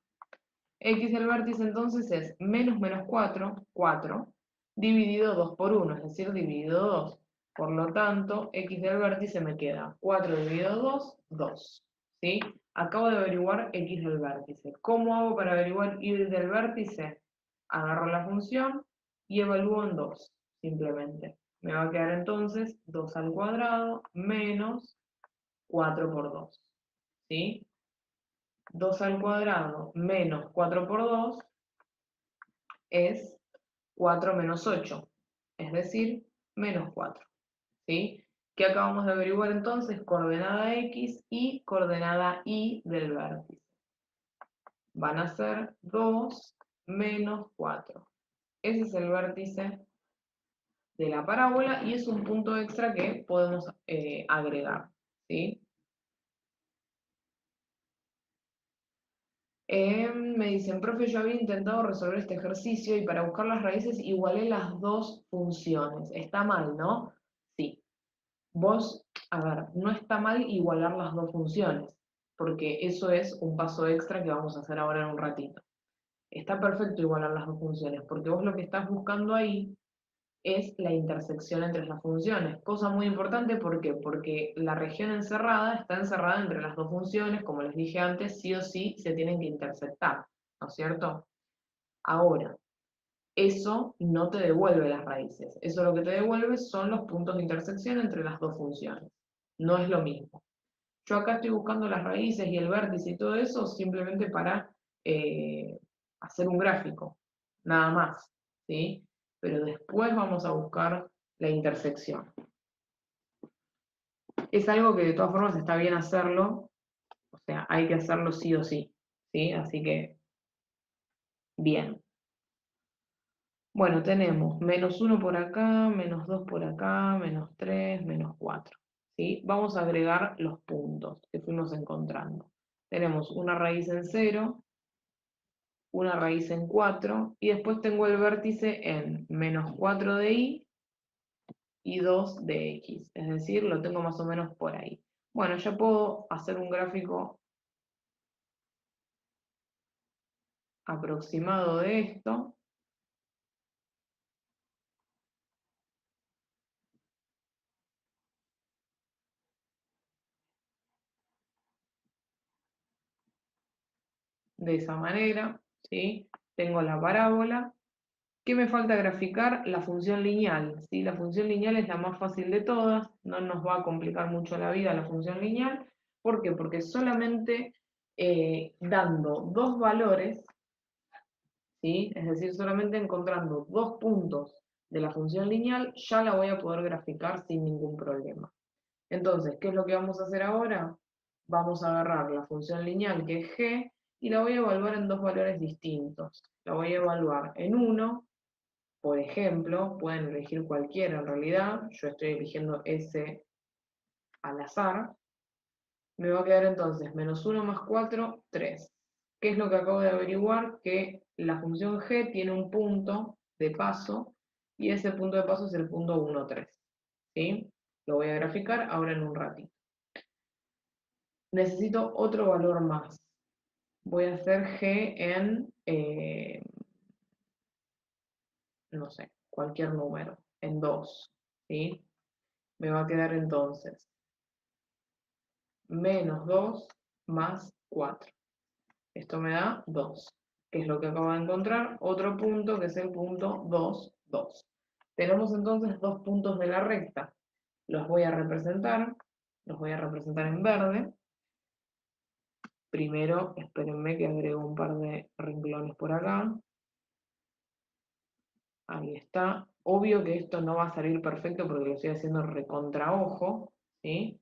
Speaker 1: X del vértice entonces es menos 4, 4, dividido 2 por 1, es decir, dividido 2. Por lo tanto, x del vértice me queda 4 dividido 2, 2. ¿Sí? Acabo de averiguar x del vértice. ¿Cómo hago para averiguar y del vértice? Agarro la función y evalúo en 2, simplemente. Me va a quedar entonces 2 al cuadrado menos 4 por 2. ¿Sí? 2 al cuadrado menos 4 por 2 es 4 menos 8, es decir, menos 4. ¿Sí? ¿Qué acabamos de averiguar entonces? Coordenada x y coordenada y del vértice. Van a ser 2 menos 4. Ese es el vértice de la parábola y es un punto extra que podemos agregar. ¿Sí? Me dicen, profe, yo había intentado resolver este ejercicio y para buscar las raíces igualé las dos funciones. Está mal, ¿no? Sí. Vos, a ver, no está mal igualar las dos funciones, porque eso es un paso extra que vamos a hacer ahora en un ratito. Está perfecto igualar las dos funciones, porque vos lo que estás buscando ahí es la intersección entre las funciones. Cosa muy importante, ¿por qué? Porque la región encerrada está encerrada entre las dos funciones, como les dije antes, sí o sí se tienen que intersectar, ¿no es cierto? Ahora, eso no te devuelve las raíces, eso lo que te devuelve son los puntos de intersección entre las dos funciones. No es lo mismo. Yo acá estoy buscando las raíces y el vértice y todo eso simplemente para hacer un gráfico, nada más, ¿sí? Pero después vamos a buscar la intersección. Es algo que de todas formas está bien hacerlo, o sea, hay que hacerlo sí o sí, ¿sí? Así que, bien. Bueno, tenemos -1 por acá, -2 por acá, -3, -4, ¿sí? Vamos a agregar los puntos que fuimos encontrando. Tenemos una raíz en 0, una raíz en 4, y después tengo el vértice en -4 de y 2 de x, es decir, lo tengo más o menos por ahí. Bueno, ya puedo hacer un gráfico aproximado de esto. De esa manera, ¿sí? Tengo la parábola. ¿Qué me falta graficar? La función lineal, ¿sí? La función lineal es la más fácil de todas, no nos va a complicar mucho la vida la función lineal. ¿Por qué? Porque solamente dando dos valores, ¿sí? Es decir, solamente encontrando dos puntos de la función lineal, ya la voy a poder graficar sin ningún problema. Entonces, ¿qué es lo que vamos a hacer ahora? Vamos a agarrar la función lineal que es g y la voy a evaluar en dos valores distintos. La voy a evaluar en 1, por ejemplo, pueden elegir cualquiera en realidad, yo estoy eligiendo ese al azar. Me va a quedar entonces -1 más 4, 3. ¿Qué es lo que acabo de averiguar? Que la función g tiene un punto de paso y ese punto de paso es el punto 1, 3. ¿Sí? Lo voy a graficar ahora en un ratito. Necesito otro valor más. Voy a hacer g en, no sé, cualquier número, en 2. ¿Sí? Me va a quedar entonces -2 más 4. Esto me da 2, que es lo que acabo de encontrar. Otro punto que es el punto 2, 2. Tenemos entonces dos puntos de la recta. Los voy a representar en verde. Primero, espérenme que agrego un par de renglones por acá. Ahí está. Obvio que esto no va a salir perfecto porque lo estoy haciendo recontra ojo, ¿sí?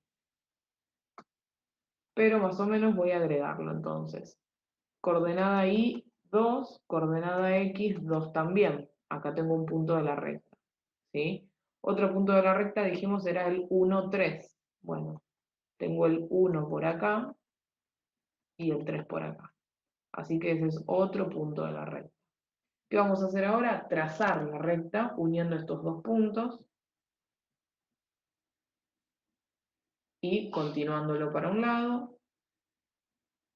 Speaker 1: Pero más o menos voy a agregarlo entonces. Coordenada Y 2, coordenada X 2 también. Acá tengo un punto de la recta, ¿sí? Otro punto de la recta dijimos era el 1, 3. Bueno, tengo el 1 por acá y el 3 por acá. Así que ese es otro punto de la recta. ¿Qué vamos a hacer ahora? Trazar la recta uniendo estos dos puntos y continuándolo para un lado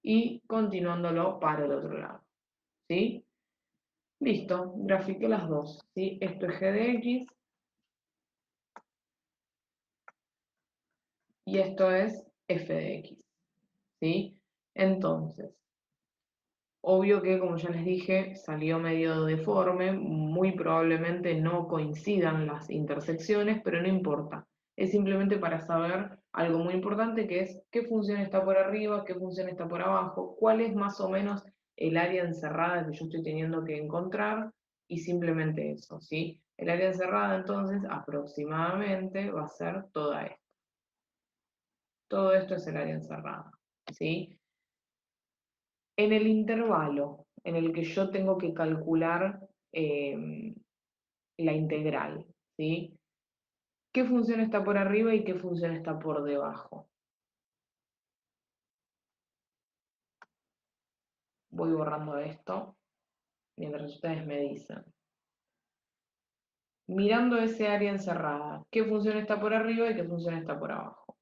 Speaker 1: y continuándolo para el otro lado, ¿sí? Listo, grafiqué las dos, ¿sí? Esto es g de x y esto es f de x, ¿sí? Entonces, obvio que, como ya les dije, salió medio deforme, muy probablemente no coincidan las intersecciones, pero no importa. Es simplemente para saber algo muy importante que es qué función está por arriba, qué función está por abajo, cuál es más o menos el área encerrada que yo estoy teniendo que encontrar, y simplemente eso, ¿sí? El área encerrada entonces aproximadamente va a ser toda esta. Todo esto es el área encerrada, ¿sí? En el intervalo en el que yo tengo que calcular la integral, ¿sí? ¿Qué función está por arriba y qué función está por debajo? voy borrando esto mientras ustedes me dicen. Mirando ese área encerrada, ¿qué función está por arriba y qué función está por abajo?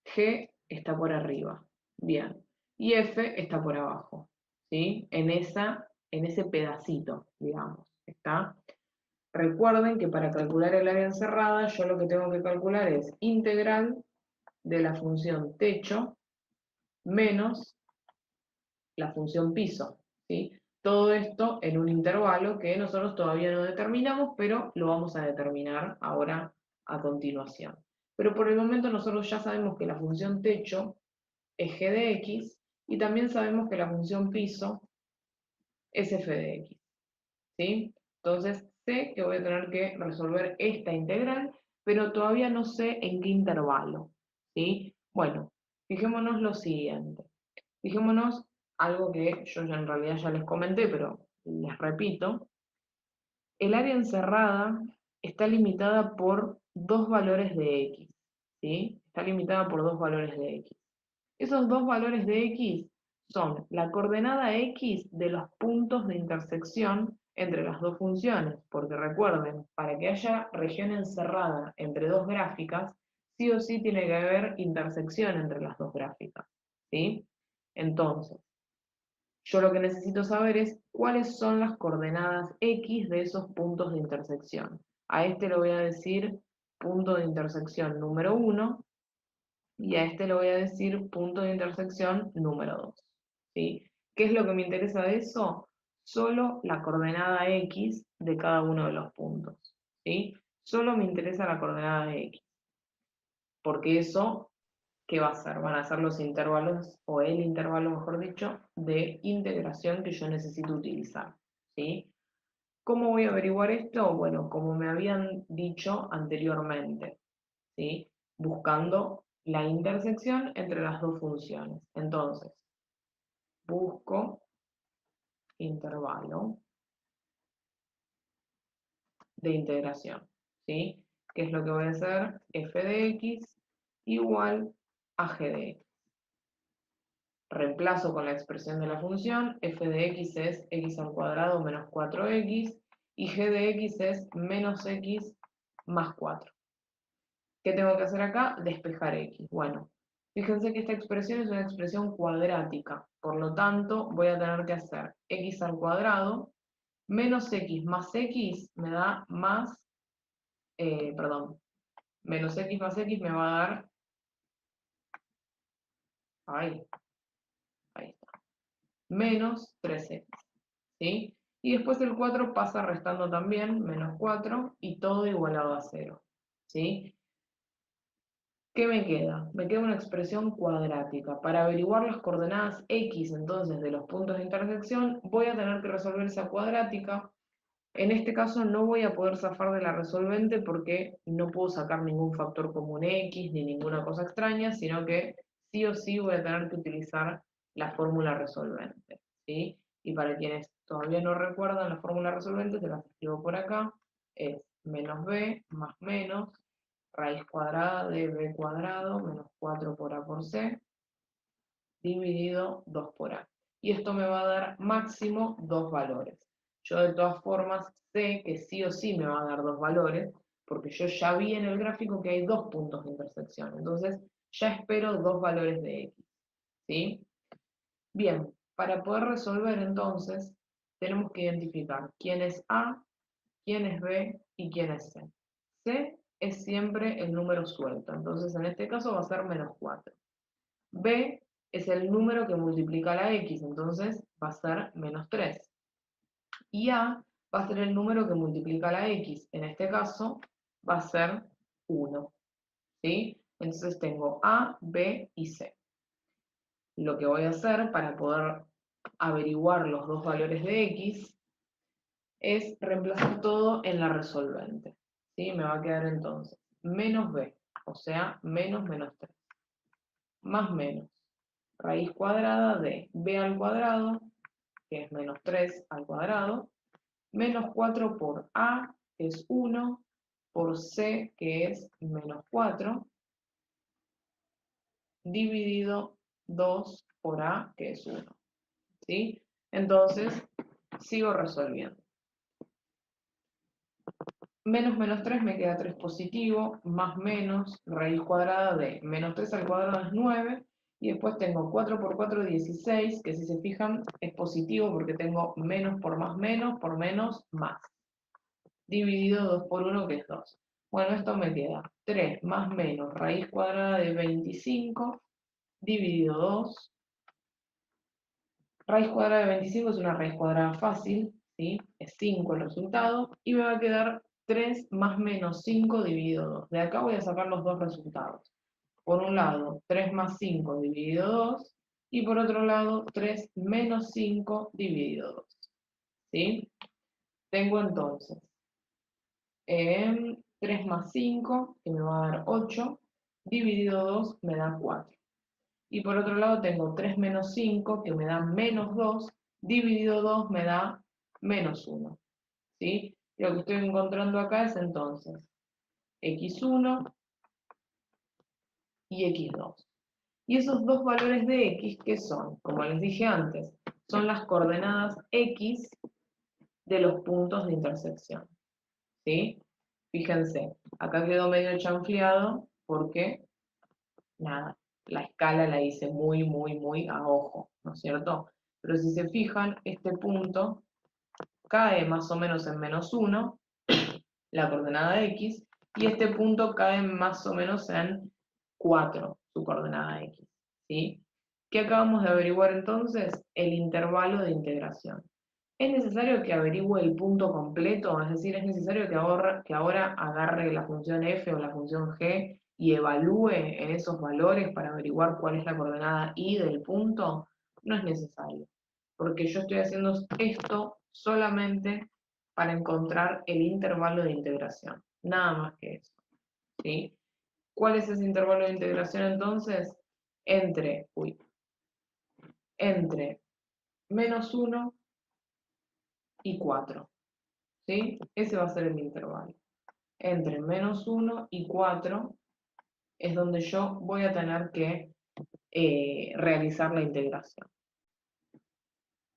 Speaker 1: G está por arriba, bien, y F está por abajo, ¿sí? En ese pedacito, digamos, ¿está? Recuerden que para calcular el área encerrada, yo lo que tengo que calcular es integral de la función techo menos la función piso, ¿sí? Todo esto en un intervalo que nosotros todavía no determinamos, pero lo vamos a determinar ahora a continuación. Pero por el momento nosotros ya sabemos que la función techo es g de x y también sabemos que la función piso es f de x, ¿sí? Entonces sé que voy a tener que resolver esta integral, pero todavía no sé en qué intervalo, ¿sí? Bueno, fijémonos lo siguiente. Fijémonos algo que yo ya en realidad ya les comenté, pero les repito. El área encerrada está limitada por dos valores de x, ¿sí? Está limitada por dos valores de x. Esos dos valores de x son la coordenada x de los puntos de intersección entre las dos funciones, porque recuerden, para que haya región encerrada entre dos gráficas, sí o sí tiene que haber intersección entre las dos gráficas, ¿sí? Entonces, yo lo que necesito saber es cuáles son las coordenadas x de esos puntos de intersección. A este le voy a decir punto de intersección número 1 y a este le voy a decir punto de intersección número 2. ¿Sí? ¿Qué es lo que me interesa de eso? Solo la coordenada x de cada uno de los puntos. ¿Sí? Solo me interesa la coordenada x, porque eso, ¿qué va a ser? Van a ser los intervalos, o el intervalo, mejor dicho, de integración que yo necesito utilizar, ¿sí? ¿Cómo voy a averiguar esto? Bueno, como me habían dicho anteriormente, ¿sí? Buscando la intersección entre las dos funciones. Entonces, busco intervalo de integración, ¿sí? ¿Qué es lo que voy a hacer? F de x igual a g de x. Reemplazo con la expresión de la función, f de x es x al cuadrado menos 4x y g de x es menos x más 4. ¿Qué tengo que hacer acá? Despejar x. Bueno, fíjense que esta expresión es una expresión cuadrática, por lo tanto voy a tener que hacer x al cuadrado menos x más x me da más, perdón, menos x más x me va a dar, ahí está, menos 3x. ¿Sí? Y después el 4 pasa restando también, menos 4, y todo igualado a 0. ¿Sí? ¿Qué me queda? Me queda una expresión cuadrática. Para averiguar las coordenadas x, entonces, de los puntos de intersección, voy a tener que resolver esa cuadrática. En este caso no voy a poder zafar de la resolvente porque no puedo sacar ningún factor común x ni ninguna cosa extraña, sino que sí o sí voy a tener que utilizar la fórmula resolvente, ¿sí? Y para quienes todavía no recuerdan la fórmula resolvente, se las escribo por acá, es menos b más menos raíz cuadrada de b cuadrado menos 4 por a por c dividido 2 por a. Y esto me va a dar máximo dos valores. Yo de todas formas sé que sí o sí me va a dar dos valores, porque yo ya vi en el gráfico que hay dos puntos de intersección. Entonces ya espero dos valores de x. ¿Sí? Bien, para poder resolver entonces, tenemos que identificar quién es a, quién es b y quién es c. C es siempre el número suelto, entonces en este caso va a ser menos 4. B es el número que multiplica la x, entonces va a ser menos 3. Y A va a ser el número que multiplica la x, en este caso va a ser 1. ¿Sí? Entonces tengo A, B y C. Lo que voy a hacer para poder averiguar los dos valores de x es reemplazar todo en la resolvente. ¿Sí? Me va a quedar entonces menos b, o sea, menos menos 3, más menos raíz cuadrada de b al cuadrado, que es menos 3 al cuadrado, menos 4 por a que es 1, por c, que es menos 4, dividido 2 por a, que es 1. ¿Sí? Entonces, sigo resolviendo. Menos 3 me queda 3 positivo, más menos, raíz cuadrada de menos 3 al cuadrado es 9, y después tengo 4 por 4, 16, que si se fijan es positivo porque tengo menos, por menos, más. Dividido 2 por 1, que es 2. Bueno, esto me queda 3 más menos raíz cuadrada de 25, dividido 2. Raíz cuadrada de 25 es una raíz cuadrada fácil, ¿sí? Es 5 el resultado, y me va a quedar 3 más menos 5 dividido 2. De acá voy a sacar los dos resultados. Por un lado, 3 más 5 dividido 2, y por otro lado, 3 menos 5 dividido 2. ¿Sí? Tengo entonces 3 más 5, que me va a dar 8, dividido 2 me da 4. Y por otro lado tengo 3 menos 5, que me da menos 2, dividido 2 me da menos 1. ¿Sí? Y lo que estoy encontrando acá es entonces x1 y x2. Y esos dos valores de x, ¿qué son? Como les dije antes, son las coordenadas x de los puntos de intersección. ¿Sí? Fíjense, acá quedó medio chanfleado porque, nada, la escala la hice muy a ojo, ¿no es cierto? Pero si se fijan, este punto cae más o menos en menos 1, la coordenada x, y este punto cae más o menos en 4, su coordenada x. ¿Sí? ¿Qué acabamos de averiguar entonces? El intervalo de integración. ¿Es necesario que averigüe el punto completo? Es decir, ¿es necesario que ahora agarre la función f o la función g y evalúe en esos valores para averiguar cuál es la coordenada y del punto? No es necesario, porque yo estoy haciendo esto solamente para encontrar el intervalo de integración, nada más que eso. ¿Sí? ¿Cuál es ese intervalo de integración entonces? Entre menos 1 y 4. ¿Sí? Ese va a ser el intervalo. Entre menos 1 y 4 es donde yo voy a tener que realizar la integración.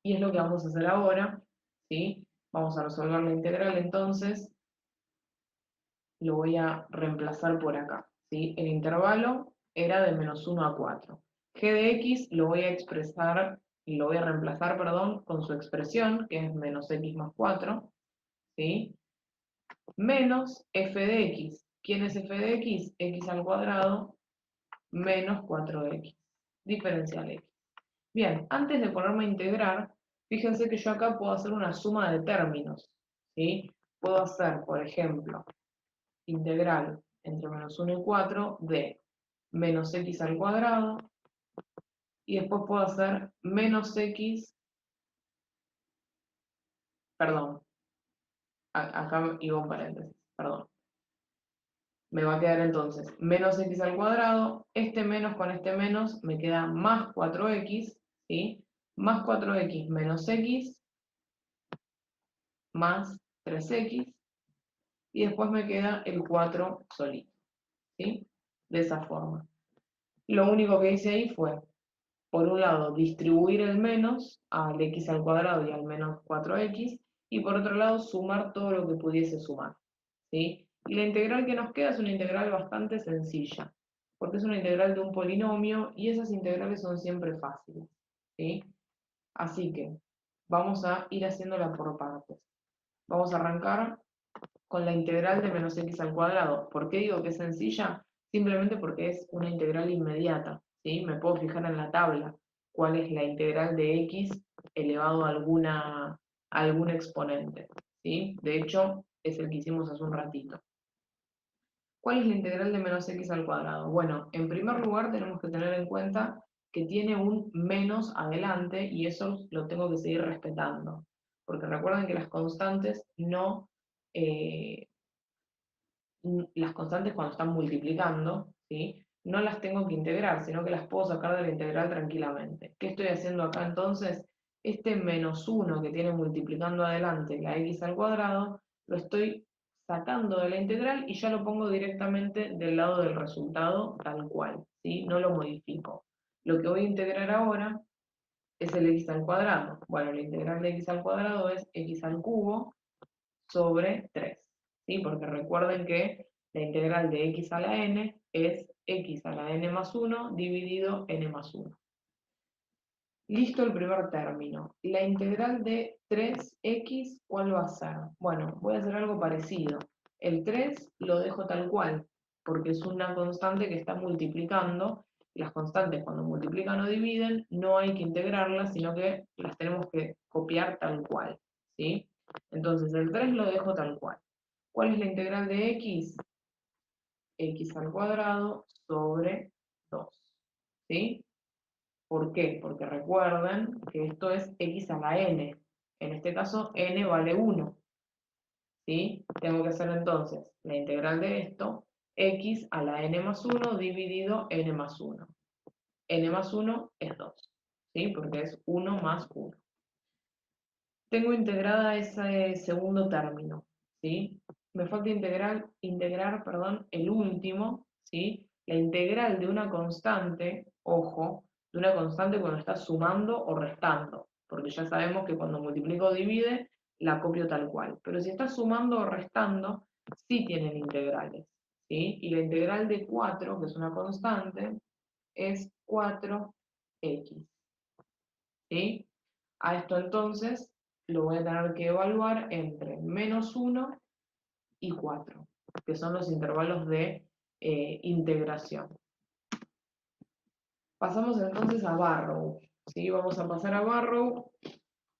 Speaker 1: Y es lo que vamos a hacer ahora. ¿Sí? Vamos a resolver la integral entonces. Lo voy a reemplazar por acá. ¿Sí? El intervalo era de menos 1 a 4. G de x lo voy a expresar, y lo voy a reemplazar, perdón, con su expresión, que es menos x más 4. ¿Sí? Menos f de x. ¿Quién es f de x? X al cuadrado menos 4x. Diferencial x. Bien, antes de ponerme a integrar, fíjense que yo acá puedo hacer una suma de términos. ¿Sí? Puedo hacer, por ejemplo, integral entre menos 1 y 4 de menos x al cuadrado, y después puedo hacer menos x, perdón, acá iba un paréntesis, perdón. Me va a quedar entonces menos x al cuadrado, este menos con este menos me queda más 4x, ¿sí? Más 4x menos x más 3x, y después me queda el 4 solito, ¿sí? De esa forma. Lo único que hice ahí fue, por un lado, distribuir el menos al x al cuadrado y al menos 4x, y por otro lado, sumar todo lo que pudiese sumar, ¿sí? Y la integral que nos queda es una integral bastante sencilla, porque es una integral de un polinomio, y esas integrales son siempre fáciles, ¿sí? Así que vamos a ir haciéndola por partes. Vamos a arrancar con la integral de menos x al cuadrado. ¿Por qué digo que es sencilla? Simplemente porque es una integral inmediata, ¿sí? Me puedo fijar en la tabla cuál es la integral de x elevado a algún exponente, ¿sí? De hecho, es el que hicimos hace un ratito. ¿Cuál es la integral de menos x al cuadrado? Bueno, en primer lugar tenemos que tener en cuenta que tiene un menos adelante, y eso lo tengo que seguir respetando, porque recuerden que las constantes las constantes cuando están multiplicando, ¿sí? No las tengo que integrar, sino que las puedo sacar de la integral tranquilamente. ¿Qué estoy haciendo acá entonces? Este menos 1 que tiene multiplicando adelante la x al cuadrado, lo estoy sacando de la integral y ya lo pongo directamente del lado del resultado tal cual, ¿sí? No lo modifico. Lo que voy a integrar ahora es el x al cuadrado. Bueno, la integral de x al cuadrado es x al cubo sobre 3, ¿sí? Porque recuerden que la integral de x a la n es x a la n más 1 dividido n más 1. Listo el primer término. La integral de 3x, ¿cuál va a ser? Bueno, voy a hacer algo parecido. El 3 lo dejo tal cual, porque es una constante que está multiplicando. Las constantes cuando multiplican o dividen no hay que integrarlas, sino que las tenemos que copiar tal cual, ¿sí? Entonces el 3 lo dejo tal cual. ¿Cuál es la integral de x? X al cuadrado sobre 2, ¿sí? ¿Por qué? Porque recuerden que esto es x a la n. En este caso, n vale 1, ¿sí? Tengo que hacer entonces la integral de esto, x a la n más 1 dividido n más 1. N más 1 es 2, ¿sí? Porque es 1 más 1. Tengo integrada ese segundo término, ¿sí? Me falta integrar, el último, ¿sí? La integral de una constante, ojo, de una constante cuando está sumando o restando, porque ya sabemos que cuando multiplico o divide, la copio tal cual. Pero si está sumando o restando, sí tienen integrales, ¿sí? Y la integral de 4, que es una constante, es 4x, ¿sí? A esto entonces lo voy a tener que evaluar entre menos 1 y 4, que son los intervalos de integración. Pasamos entonces a Barrow, ¿sí? Vamos a pasar a Barrow.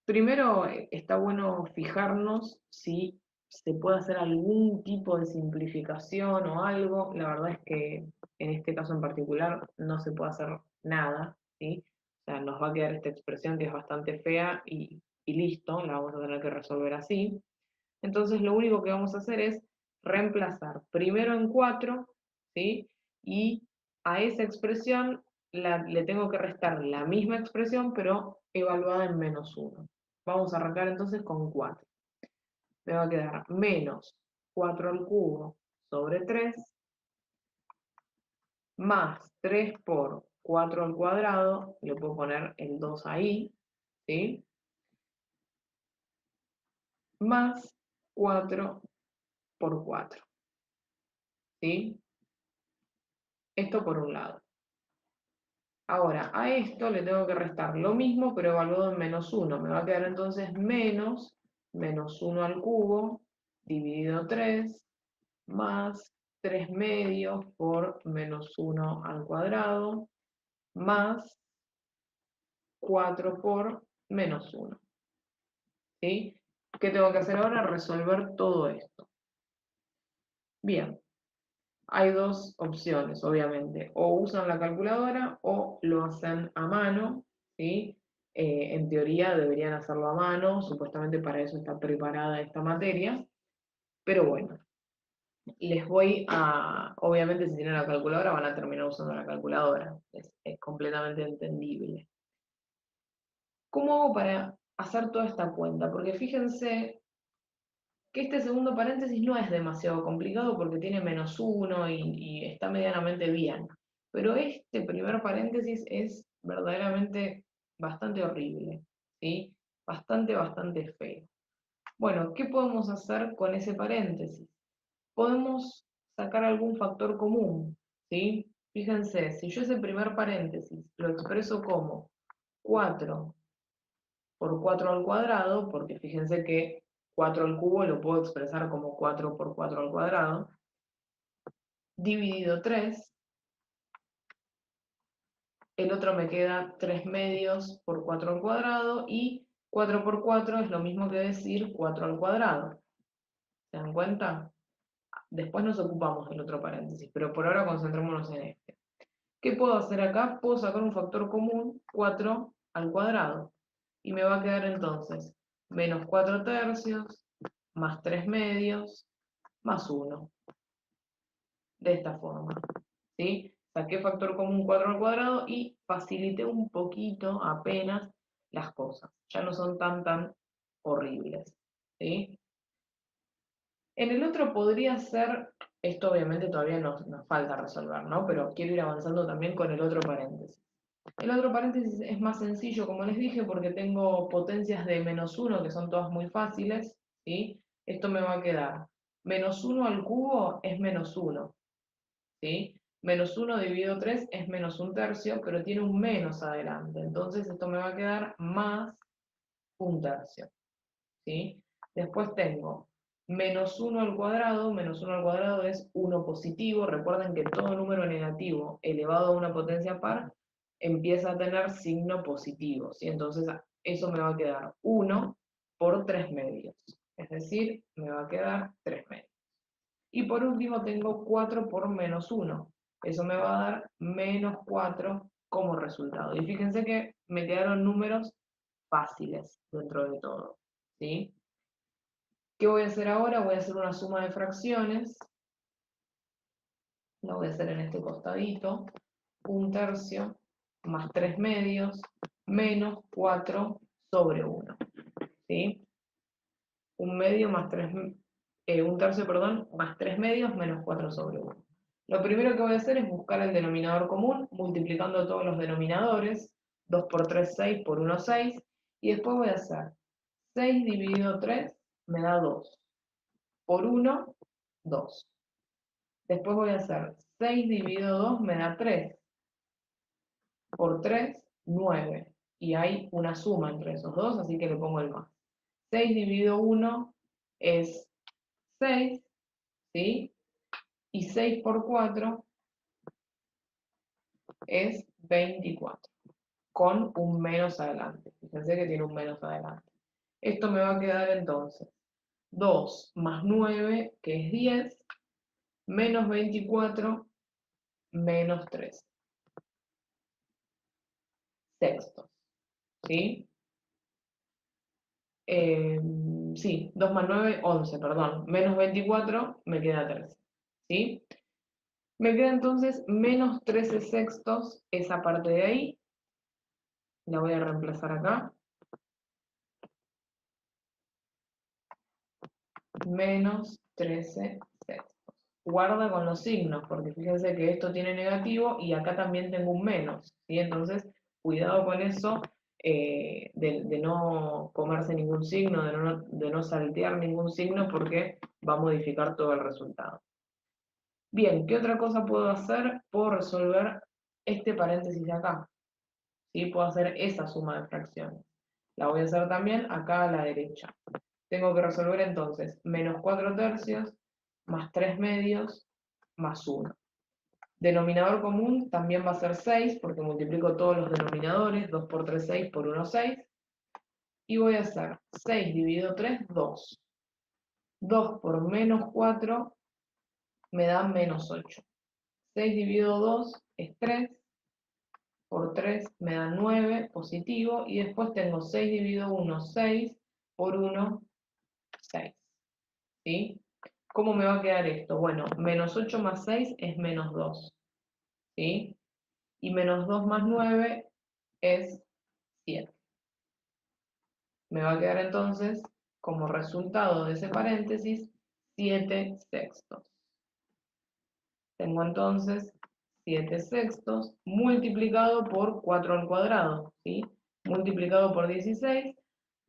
Speaker 1: Primero está bueno fijarnos si se puede hacer algún tipo de simplificación o algo. La verdad es que en este caso en particular no se puede hacer nada, ¿sí? O sea, nos va a quedar esta expresión que es bastante fea y listo, la vamos a tener que resolver así. Entonces lo único que vamos a hacer es reemplazar primero en 4, ¿sí? Y a esa expresión le tengo que restar la misma expresión, pero evaluada en menos 1. Vamos a arrancar entonces con 4. Me va a quedar menos 4 al cubo sobre 3, más 3 por 4 al cuadrado, le puedo poner el 2 ahí, ¿sí? Más 4 por 4, ¿sí? Esto por un lado. Ahora, a esto le tengo que restar lo mismo, pero evaluado en menos 1. Me va a quedar entonces menos 1 al cubo, dividido 3, más 3 medios por menos 1 al cuadrado, más 4 por menos 1. ¿Sí? ¿Qué tengo que hacer ahora? Resolver todo esto. Bien, hay dos opciones, obviamente. O usan la calculadora o lo hacen a mano, ¿sí? En teoría deberían hacerlo a mano, supuestamente para eso está preparada esta materia, pero bueno, les voy a, obviamente si tienen la calculadora van a terminar usando la calculadora, es completamente entendible. ¿Cómo hago para hacer toda esta cuenta? Porque fíjense que este segundo paréntesis no es demasiado complicado porque tiene menos 1 y está medianamente bien. Pero este primer paréntesis es verdaderamente bastante horrible, ¿sí? Bastante feo. Bueno, ¿qué podemos hacer con ese paréntesis? Podemos sacar algún factor común, ¿sí? Fíjense, si yo ese primer paréntesis lo expreso como 4 por 4 al cuadrado, porque fíjense que 4 al cubo lo puedo expresar como 4 por 4 al cuadrado, dividido 3, el otro me queda 3 medios por 4 al cuadrado, y 4 por 4 es lo mismo que decir 4 al cuadrado. ¿Se dan cuenta? Después nos ocupamos del otro paréntesis, pero por ahora concentrémonos en este. ¿Qué puedo hacer acá? Puedo sacar un factor común, 4 al cuadrado, y me va a quedar entonces menos 4 tercios, más 3 medios, más 1. De esta forma, ¿sí? Saqué factor común 4 al cuadrado y facilité un poquito, apenas, las cosas. Ya no son tan horribles, ¿sí? En el otro podría ser, esto obviamente todavía nos falta resolver, ¿no? Pero quiero ir avanzando también con el otro paréntesis. El otro paréntesis es más sencillo, como les dije, porque tengo potencias de -1, que son todas muy fáciles, ¿sí? Esto me va a quedar -1 al cubo es -1, ¿sí? -1 dividido 3 es -1/3, pero tiene un menos adelante. Entonces esto me va a quedar más 1/3, ¿sí? Después tengo -1 al cuadrado. -1 al cuadrado es 1 positivo. Recuerden que todo número negativo elevado a una potencia par empieza a tener signo positivo, ¿sí? Entonces eso me va a quedar 1 por 3 medios. Es decir, me va a quedar 3 medios. Y por último tengo 4 por -1. Eso me va a dar -4 como resultado. Y fíjense que me quedaron números fáciles dentro de todo, ¿sí? ¿Qué voy a hacer ahora? Voy a hacer una suma de fracciones. Lo voy a hacer en este costadito. 1/3 más 3 medios menos 4 sobre 1, ¿sí? 1/3, perdón, más 3 medios menos 4 sobre 1. Lo primero que voy a hacer es buscar el denominador común, multiplicando todos los denominadores. 2 por 3, 6, por 1, 6. Y después voy a hacer 6 dividido 3, me da 2. Por 1, 2. Después voy a hacer 6 dividido 2, me da 3. Por 3, 9. Y hay una suma entre esos dos, así que le pongo el más. 6 dividido 1 es 6, ¿sí? Y 6 por 4 es 24, con un menos adelante. Fíjense que tiene un menos adelante. Esto me va a quedar entonces 2 más 9, que es 10, menos 24, menos 3 sextos, ¿sí? Sí, 2 más 9, 11, perdón. Menos 24, me queda 13, ¿sí? Me queda entonces menos 13 sextos, esa parte de ahí. La voy a reemplazar acá. Menos 13 sextos. Guarda con los signos, porque fíjense que esto tiene negativo y acá también tengo un menos, ¿sí? Entonces, cuidado con eso, de no comerse ningún signo, de no saltear ningún signo, porque va a modificar todo el resultado. Bien, ¿qué otra cosa puedo hacer? Puedo resolver este paréntesis de acá, ¿sí? Puedo hacer esa suma de fracciones. La voy a hacer también acá a la derecha. Tengo que resolver entonces menos 4/3 más 3 medios más 1. Denominador común también va a ser 6, porque multiplico todos los denominadores. 2 por 3, 6, por 1, 6. Y voy a hacer 6 dividido 3, 2. 2 por menos 4 me da menos 8. 6 dividido 2 es 3. Por 3 me da 9, positivo. Y después tengo 6 dividido 1, 6. Por 1, 6. ¿Sí? ¿Cómo me va a quedar esto? Bueno, menos 8 más 6 es menos 2, ¿sí? Y menos 2 más 9 es 7. Me va a quedar entonces, como resultado de ese paréntesis, 7 sextos. Tengo entonces 7 sextos multiplicado por 4 al cuadrado, ¿sí? Multiplicado por 16,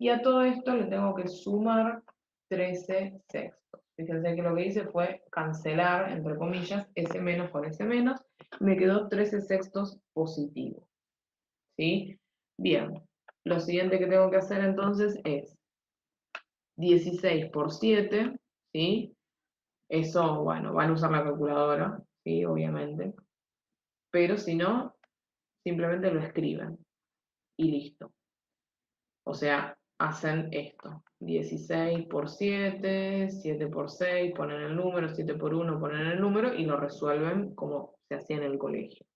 Speaker 1: y a todo esto le tengo que sumar 13 sextos. Fíjense que lo que hice fue cancelar, entre comillas, ese menos con ese menos, me quedó 13 sextos positivo, ¿sí? Bien, lo siguiente que tengo que hacer entonces es 16 por 7, ¿sí? Eso, bueno, van a usar la calculadora, ¿sí? Obviamente. Pero si no, simplemente lo escriben y listo. O sea, hacen esto: 16 por 7, 7 por 6, ponen el número, 7 por 1, ponen el número y lo resuelven como se hacía en el colegio.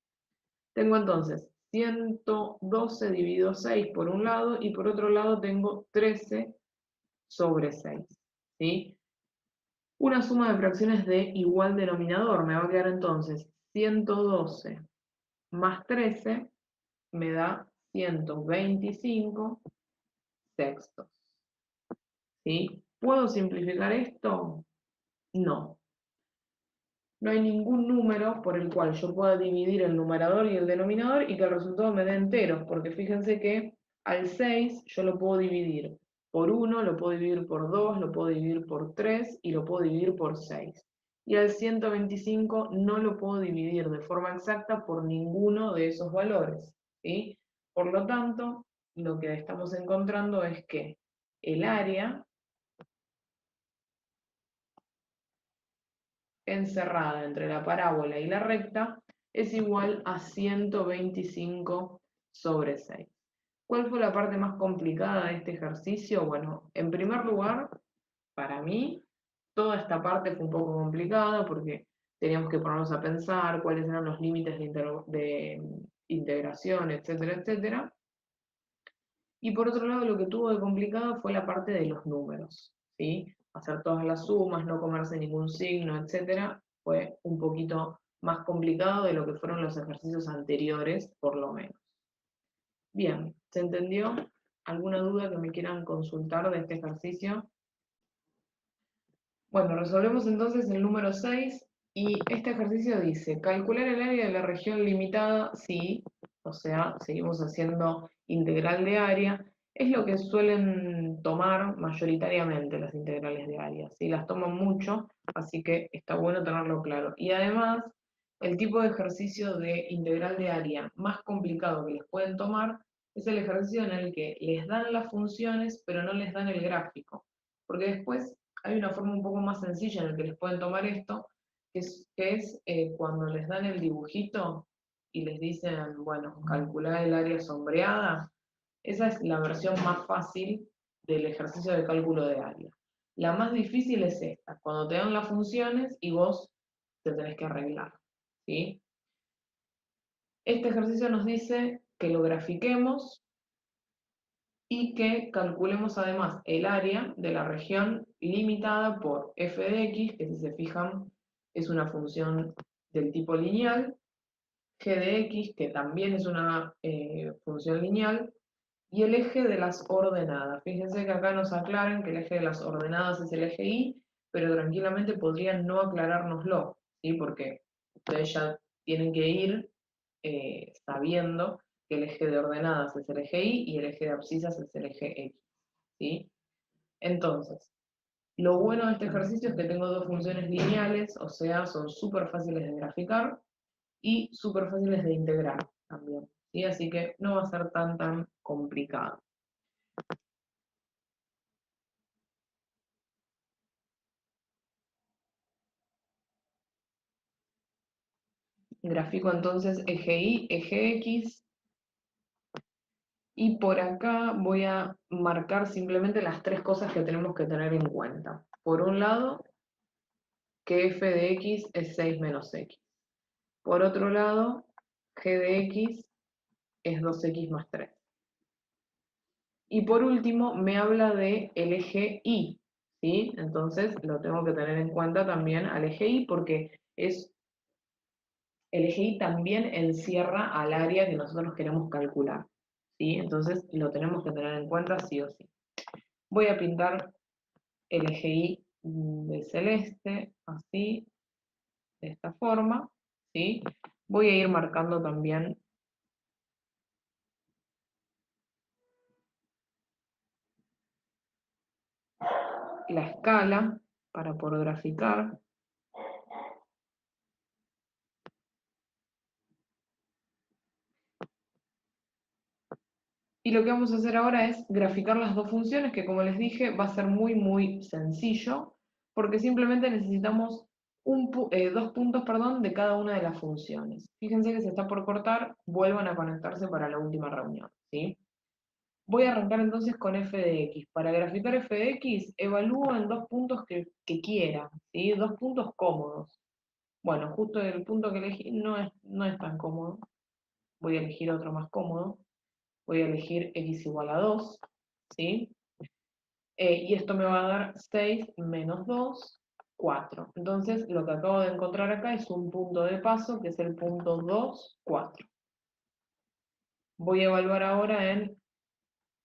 Speaker 1: Tengo entonces 112 dividido 6 por un lado y por otro lado tengo 13 sobre 6, ¿sí? Una suma de fracciones de igual denominador. Me va a quedar entonces 112 más 13 me da 125 sextos, ¿sí? ¿Puedo simplificar esto? No. No hay ningún número por el cual yo pueda dividir el numerador y el denominador y que el resultado me dé enteros, porque fíjense que al 6 yo lo puedo dividir por 1, lo puedo dividir por 2, lo puedo dividir por 3 y lo puedo dividir por 6. Y al 125 no lo puedo dividir de forma exacta por ninguno de esos valores, ¿sí? Por lo tanto, lo que estamos encontrando es que el área encerrada entre la parábola y la recta es igual a 125 sobre 6. ¿Cuál fue la parte más complicada de este ejercicio? Bueno, en primer lugar, para mí, toda esta parte fue un poco complicada porque teníamos que ponernos a pensar cuáles eran los límites de integración, etcétera, etcétera. Y por otro lado, lo que tuvo de complicado fue la parte de los números, ¿sí? Hacer todas las sumas, no comerse ningún signo, etcétera, fue un poquito más complicado de lo que fueron los ejercicios anteriores, por lo menos. Bien, ¿se entendió? ¿Alguna duda que me quieran consultar de este ejercicio? Bueno, resolvemos entonces el número 6 y este ejercicio dice, calcular el área de la región limitada, sí, o sea, seguimos haciendo integral de área, es lo que suelen tomar mayoritariamente las integrales de área, ¿sí? Las toman mucho, así que está bueno tenerlo claro. Y además, el tipo de ejercicio de integral de área más complicado que les pueden tomar es el ejercicio en el que les dan las funciones, pero no les dan el gráfico, porque después hay una forma un poco más sencilla en la que les pueden tomar esto, que es cuando les dan el dibujito y les dicen, bueno, calcular el área sombreada. Esa es la versión más fácil del ejercicio de cálculo de área. La más difícil es esta, cuando te dan las funciones y vos te tenés que arreglar, ¿sí? Este ejercicio nos dice que lo grafiquemos y que calculemos además el área de la región limitada por f de x, que si se fijan es una función del tipo lineal, g de x, que también es una función lineal, y el eje de las ordenadas. Fíjense que acá nos aclaran que el eje de las ordenadas es el eje y, pero tranquilamente podrían no aclarárnoslo, ¿sí? Porque ustedes ya tienen que ir sabiendo que el eje de ordenadas es el eje y el eje de abscisas es el eje x, ¿sí? Entonces, lo bueno de este ejercicio es que tengo dos funciones lineales, o sea, son súper fáciles de graficar y súper fáciles de integrar también, ¿sí? Así que no va a ser tan complicado. Grafico entonces eje y, eje x, y por acá voy a marcar simplemente las tres cosas que tenemos que tener en cuenta. Por un lado, que f de x es 6 menos x. Por otro lado, g de x es 2x más 3. Y por último, me habla de el eje y, ¿sí? Entonces lo tengo que tener en cuenta también al eje y porque el eje y también encierra al área que nosotros queremos calcular, ¿sí? Entonces lo tenemos que tener en cuenta sí o sí. Voy a pintar el eje y de celeste, así, de esta forma, ¿sí? Voy a ir marcando también la escala para poder graficar. Y lo que vamos a hacer ahora es graficar las dos funciones, que como les dije, va a ser muy sencillo, porque simplemente necesitamos dos puntos, perdón, de cada una de las funciones. Fíjense que se está por cortar, vuelvan a conectarse para la última reunión, ¿sí? Voy a arrancar entonces con f de x. Para graficar f de x, evalúo en dos puntos que quiera, ¿sí? Dos puntos cómodos. Bueno, justo el punto que elegí no es tan cómodo. Voy a elegir otro más cómodo. Voy a elegir x igual a 2, ¿sí? Y esto me va a dar 6 menos 2, 4. Entonces, lo que acabo de encontrar acá es un punto de paso, que es el punto 2, 4. Voy a evaluar ahora en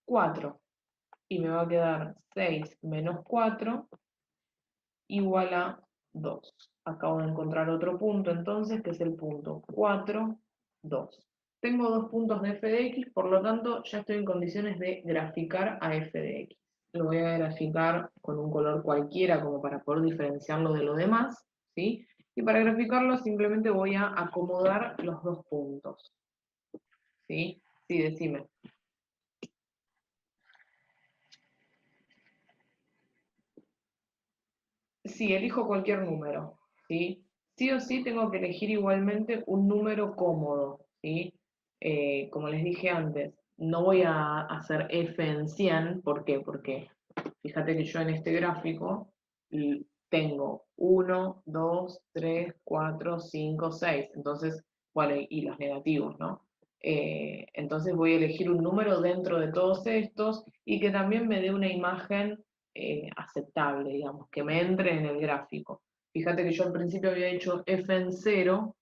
Speaker 1: 4, y me va a quedar 6 menos 4 igual a 2. Acabo de encontrar otro punto entonces, que es el punto 4, 2. Tengo dos puntos de f de x, por lo tanto ya estoy en condiciones de graficar a f de x. Lo voy a graficar con un color cualquiera como para poder diferenciarlo de lo demás, ¿sí? Y para graficarlo simplemente voy a acomodar los dos puntos, ¿sí? Sí, decime. Sí, elijo cualquier número, ¿sí? Sí o sí tengo que elegir igualmente un número cómodo, ¿sí? Como les dije antes, no voy a hacer f en 100, ¿por qué? Porque fíjate que yo en este gráfico tengo 1, 2, 3, 4, 5, 6, entonces, bueno, y los negativos, ¿no? Entonces voy a elegir un número dentro de todos estos y que también me dé una imagen aceptable, digamos, que me entre en el gráfico. Fíjate que yo al principio había hecho f en 0,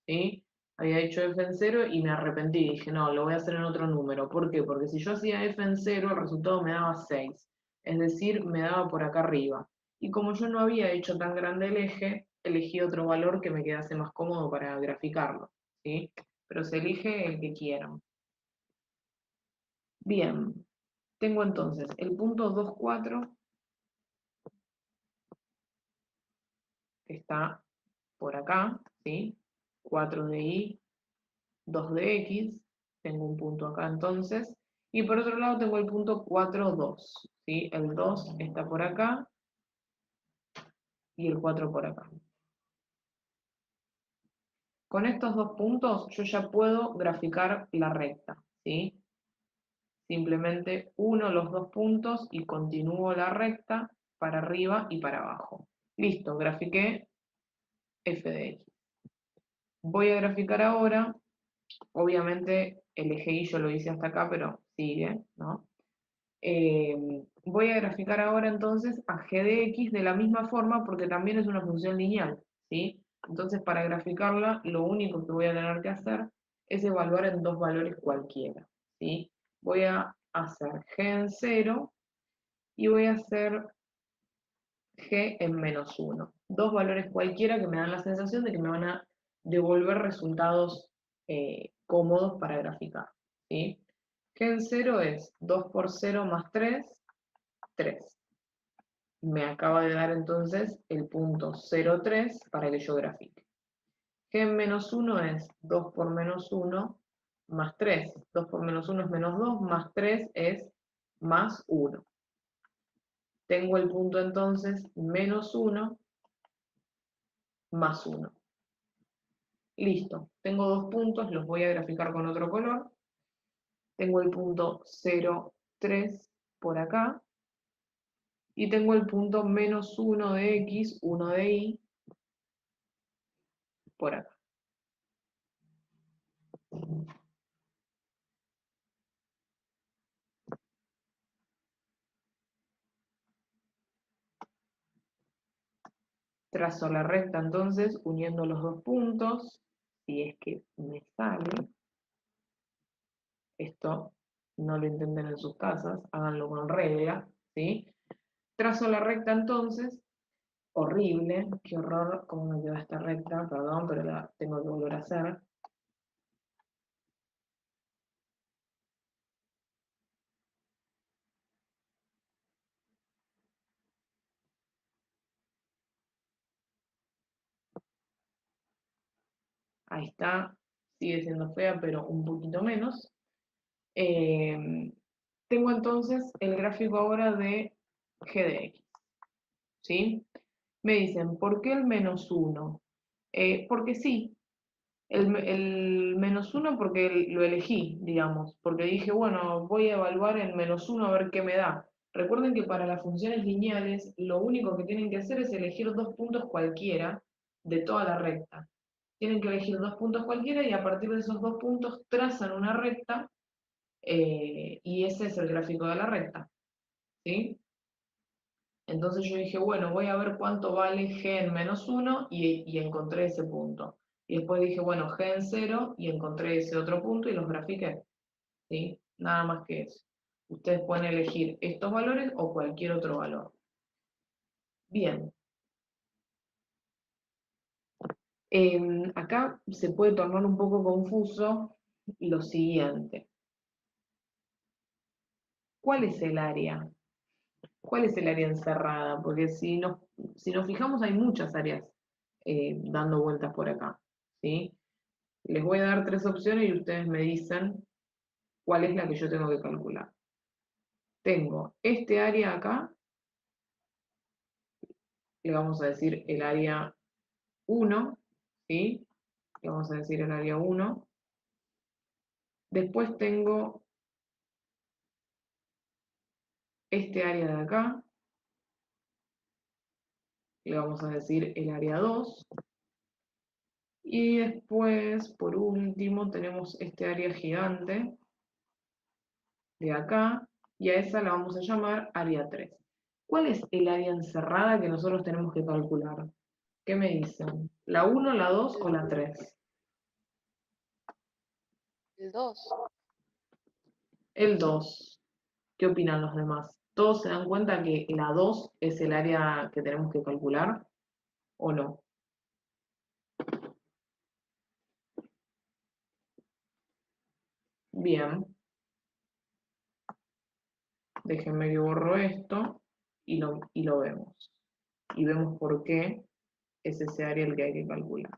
Speaker 1: ¿sí? Había hecho f en 0 y me arrepentí, dije, no, lo voy a hacer en otro número. ¿Por qué? Porque si yo hacía f en 0, el resultado me daba 6, es decir, me daba por acá arriba. Y como yo no había hecho tan grande el eje, elegí otro valor que me quedase más cómodo para graficarlo, ¿sí? Pero se elige el que quieran. Bien, tengo entonces el punto 2, 4, que está por acá, ¿sí? 4 de y, 2 de x, tengo un punto acá entonces, y por otro lado tengo el punto 4, 2, ¿sí? El 2 está por acá y el 4 por acá. Con estos dos puntos yo ya puedo graficar la recta, ¿sí? Simplemente uno los dos puntos y continúo la recta para arriba y para abajo. Listo, grafiqué f de x. Voy a graficar ahora, obviamente el eje y yo lo hice hasta acá, pero sigue, ¿no? Voy a graficar ahora entonces a g de x de la misma forma porque también es una función lineal, ¿sí? Entonces para graficarla lo único que voy a tener que hacer es evaluar en dos valores cualquiera, ¿sí? Voy a hacer g en 0 y voy a hacer g en menos 1. Dos valores cualquiera que me dan la sensación de que me van a devolver resultados cómodos para graficar, ¿sí? G en 0 es 2 por 0 más 3, 3. Me acaba de dar entonces el punto 0,3 para que yo grafique. G en menos 1 es 2 por menos 1 más 3. 2 por menos 1 es menos 2, más 3 es más 1. Tengo el punto entonces menos 1 más 1. Listo, tengo dos puntos, los voy a graficar con otro color. Tengo el punto 0,3 por acá. Y tengo el punto menos 1 de x, 1 de y, por acá. Trazo la recta entonces, uniendo los dos puntos, si es que me sale. Esto no lo intenten en sus casas, háganlo con regla, ¿sí? Trazo la recta entonces, horrible, qué horror, cómo me queda esta recta, perdón, pero la tengo que volver a hacer. Ahí está, sigue siendo fea, pero un poquito menos. Tengo entonces el gráfico ahora de g de x, ¿sí? Me dicen, ¿por qué el menos 1? Porque sí, el menos 1 porque lo elegí, digamos, porque dije, bueno, voy a evaluar el menos 1 a ver qué me da. Recuerden que para las funciones lineales lo único que tienen que hacer es elegir dos puntos cualquiera de toda la recta. Tienen que elegir dos puntos cualquiera y a partir de esos dos puntos trazan una recta y ese es el gráfico de la recta, ¿sí? Entonces yo dije, bueno, voy a ver cuánto vale g en menos 1 y encontré ese punto. Y después dije, bueno, g en 0 y encontré ese otro punto y los grafiqué, ¿sí? Nada más que eso. Ustedes pueden elegir estos valores o cualquier otro valor. Bien, Acá se puede tornar un poco confuso lo siguiente. ¿Cuál es el área? ¿Cuál es el área encerrada? Porque si nos fijamos hay muchas áreas dando vueltas por acá, ¿sí? Les voy a dar 3 opciones y ustedes me dicen cuál es la que yo tengo que calcular. Tengo este área acá, le vamos a decir el área 1, ¿sí? Le vamos a decir el área 1. Después tengo este área de acá, le vamos a decir el área 2. Y después, por último, tenemos este área gigante de acá, y a esa la vamos a llamar área 3. ¿Cuál es el área encerrada que nosotros tenemos que calcular? ¿Qué me dicen? ¿La 1, la 2 o la 3?
Speaker 2: El 2.
Speaker 1: El 2. ¿Qué opinan los demás? ¿Todos se dan cuenta que la 2 es el área que tenemos que calcular o no? Bien, déjenme que borro esto y lo vemos. Y vemos por qué es ese área el que hay que calcular.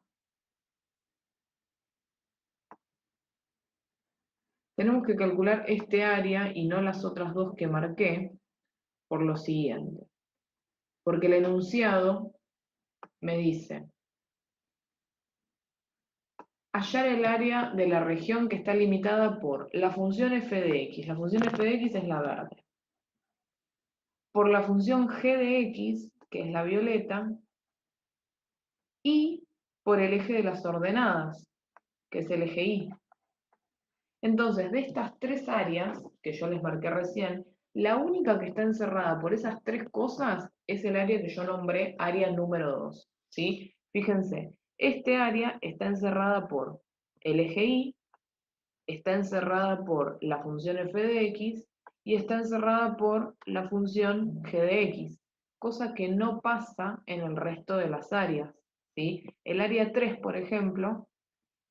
Speaker 1: Tenemos que calcular este área y no las otras dos que marqué por lo siguiente. Porque el enunciado me dice hallar el área de la región que está limitada por la función f de x. La función f de x es la verde. Por la función g de x, que es la violeta, y por el eje de las ordenadas, que es el eje y. Entonces, de estas 3 áreas que yo les marqué recién, la única que está encerrada por esas 3 cosas es el área que yo nombré área número 2, ¿sí? Fíjense, este área está encerrada por el eje y, está encerrada por la función f de x y está encerrada por la función g de x, cosa que no pasa en el resto de las áreas, ¿sí? El área 3, por ejemplo,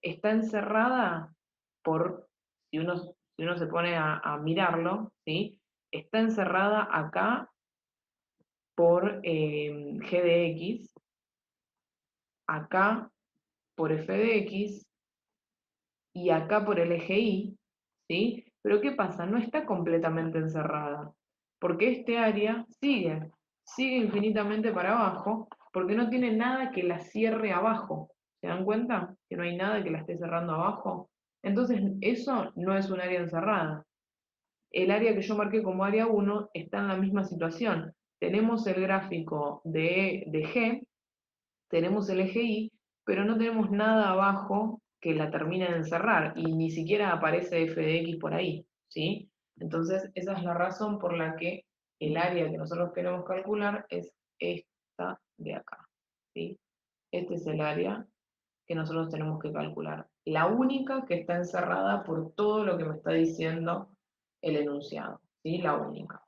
Speaker 1: está encerrada por, si uno se pone a mirarlo, ¿sí? Está encerrada acá por g de x, acá por f de x y acá por el eje y, ¿sí? Pero ¿qué pasa? No está completamente encerrada, porque este área sigue infinitamente para abajo, porque no tiene nada que la cierre abajo. ¿Se dan cuenta? Que no hay nada que la esté cerrando abajo. Entonces, eso no es un área encerrada. El área que yo marqué como área 1 está en la misma situación. Tenemos el gráfico de G, tenemos el eje Y, pero no tenemos nada abajo que la termine de encerrar, y ni siquiera aparece f de x por ahí, ¿sí? Entonces, esa es la razón por la que el área que nosotros queremos calcular es esta de acá, ¿sí? Este es el área que nosotros tenemos que calcular. La única que está encerrada por todo lo que me está diciendo el enunciado, ¿sí? La única.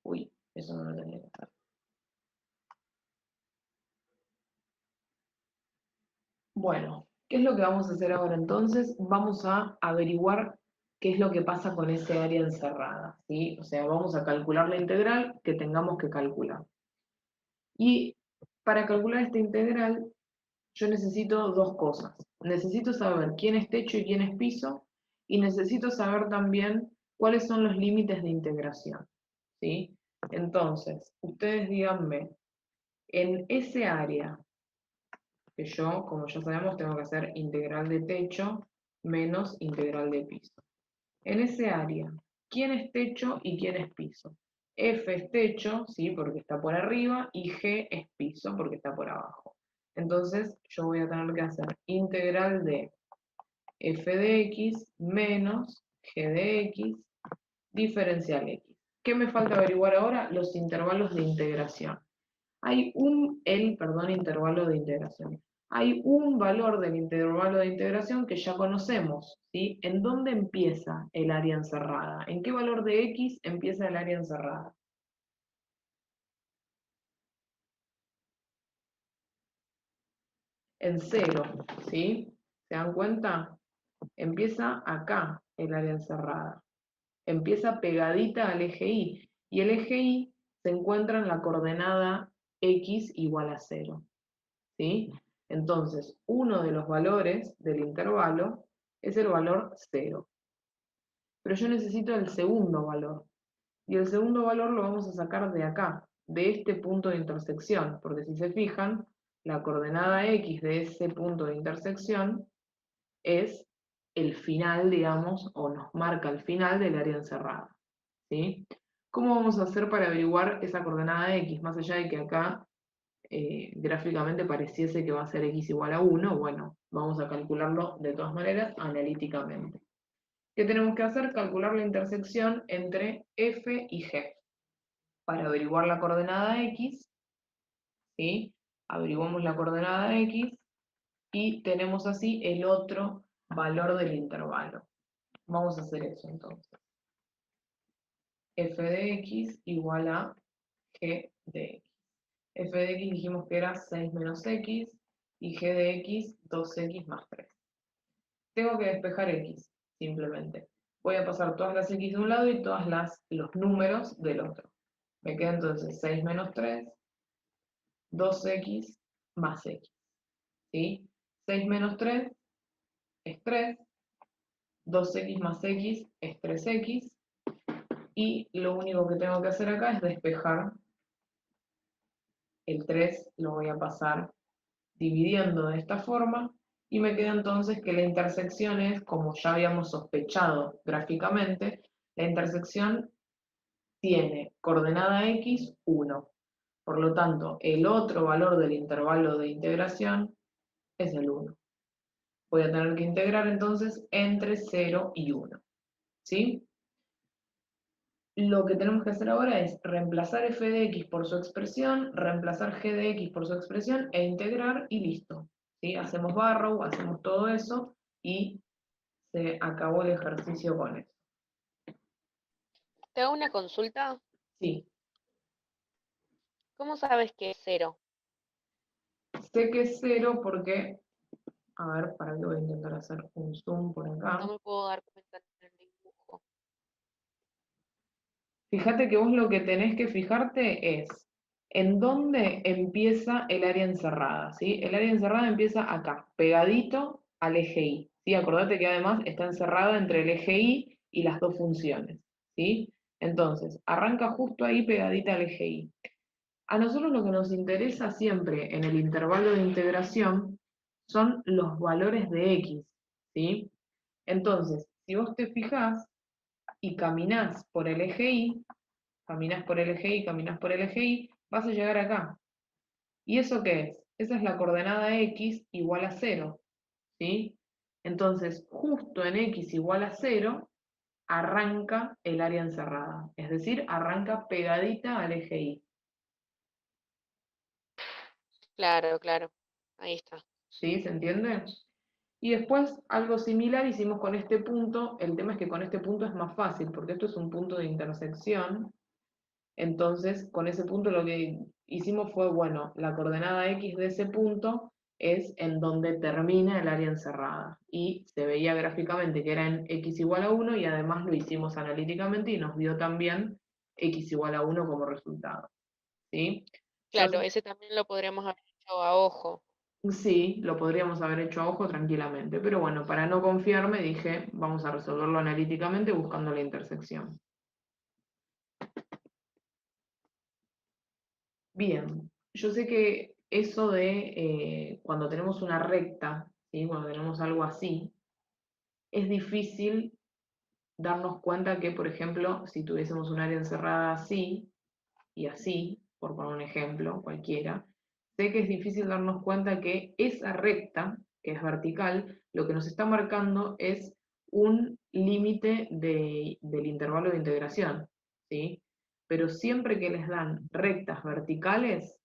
Speaker 1: Uy, eso no lo tenía que hacer. Bueno, ¿qué es lo que vamos a hacer ahora entonces? Vamos a averiguar qué es lo que pasa con ese área encerrada, ¿sí? O sea, vamos a calcular la integral que tengamos que calcular. Y para calcular esta integral, yo necesito 2 cosas. Necesito saber quién es techo y quién es piso, y necesito saber también cuáles son los límites de integración, ¿sí? Entonces, ustedes díganme, en ese área que yo, como ya sabemos, tengo que hacer integral de techo menos integral de piso. En ese área, ¿quién es techo y quién es piso? F es techo, ¿sí? Porque está por arriba, y G es piso porque está por abajo. Entonces, yo voy a tener que hacer integral de f de x menos g de x diferencial x. ¿Qué me falta averiguar ahora? Los intervalos de integración. Hay perdón, intervalo de integración. hay un valor del intervalo de integración que ya conocemos, ¿sí? ¿En dónde empieza el área encerrada? ¿En qué valor de x empieza el área encerrada? En 0, ¿sí? ¿Se dan cuenta? Empieza acá el área encerrada. Empieza pegadita al eje Y. Y el eje Y se encuentra en la coordenada x igual a 0, ¿sí? Entonces, uno de los valores del intervalo es el valor 0. Pero yo necesito el segundo valor. Y el segundo valor lo vamos a sacar de acá, de este punto de intersección, porque si se fijan, la coordenada x de ese punto de intersección es el final, digamos, o nos marca el final del área encerrada, ¿sí? ¿Cómo vamos a hacer para averiguar esa coordenada x? Más allá de que acá gráficamente pareciese que va a ser x igual a 1, bueno, vamos a calcularlo de todas maneras analíticamente. ¿Qué tenemos que hacer? Calcular la intersección entre f y g. Para averiguar la coordenada x, ¿sí? Averiguamos la coordenada x y tenemos así el otro valor del intervalo. Vamos a hacer eso entonces. F de x igual a g de x. F de x dijimos que era 6 menos x y g de x 2x más 3. Tengo que despejar x, simplemente. Voy a pasar todas las x de un lado y todos los números del otro. Me queda entonces 6 menos 3, 2x más x. ¿Sí? 6 menos 3 es 3, 2x más x es 3x, y lo único que tengo que hacer acá es despejar el 3, lo voy a pasar dividiendo de esta forma, y me queda entonces que la intersección es, como ya habíamos sospechado gráficamente, la intersección tiene coordenada x 1. Por lo tanto, el otro valor del intervalo de integración es el 1. Voy a tener que integrar entonces entre 0 y 1. ¿Sí? Lo que tenemos que hacer ahora es reemplazar f de x por su expresión, reemplazar g de x por su expresión e integrar y listo. ¿Sí? Hacemos barrow, hacemos todo eso y se acabó el ejercicio con eso.
Speaker 2: Te hago una consulta.
Speaker 1: Sí,
Speaker 2: ¿Cómo sabes que es 0?
Speaker 1: sé que es 0 porque, a ver, para que voy a intentar hacer un zoom por
Speaker 2: No
Speaker 1: acá.
Speaker 2: me puedo dar cuenta en el dibujo.
Speaker 1: Fíjate que vos lo que tenés que fijarte es en dónde empieza el área encerrada, ¿sí? El área encerrada empieza acá, pegadito al eje Y, ¿sí? Acordate que además está encerrada entre el eje Y y las dos funciones, ¿sí? Entonces, arranca justo ahí pegadita al eje Y. A nosotros lo que nos interesa siempre en el intervalo de integración son los valores de x, ¿sí? Entonces, si vos te fijás y caminás por el eje Y, caminás por el eje Y, caminás por el eje Y, vas a llegar acá. ¿Y eso qué es? Esa es la coordenada x igual a 0, ¿sí? Entonces, justo en x igual a 0, arranca el área encerrada, es decir, arranca pegadita al eje Y,
Speaker 2: Claro, claro. Ahí está.
Speaker 1: ¿sí? ¿Se entiende? Y después algo similar hicimos con este punto, el tema es que con este punto es más fácil, porque esto es un punto de intersección. Entonces, con ese punto lo que hicimos fue, bueno, la coordenada x de ese punto es en donde termina el área encerrada. Y se veía gráficamente que era en x igual a 1 y además lo hicimos analíticamente y nos dio también x igual a 1 como resultado. ¿Sí? Yo
Speaker 2: Claro, ese también lo podríamos haber hecho a ojo.
Speaker 1: sí, lo podríamos haber hecho a ojo tranquilamente, pero bueno, para no confiarme dije, vamos a resolverlo analíticamente buscando la intersección. Bien, yo sé que eso de cuando tenemos una recta, ¿sí? Cuando tenemos algo así, es difícil darnos cuenta que, por ejemplo, si tuviésemos un área encerrada así y así, por poner un ejemplo cualquiera, sé que es difícil darnos cuenta que esa recta, que es vertical, lo que nos está marcando es un límite del intervalo de integración, ¿sí? Pero siempre que les dan rectas verticales,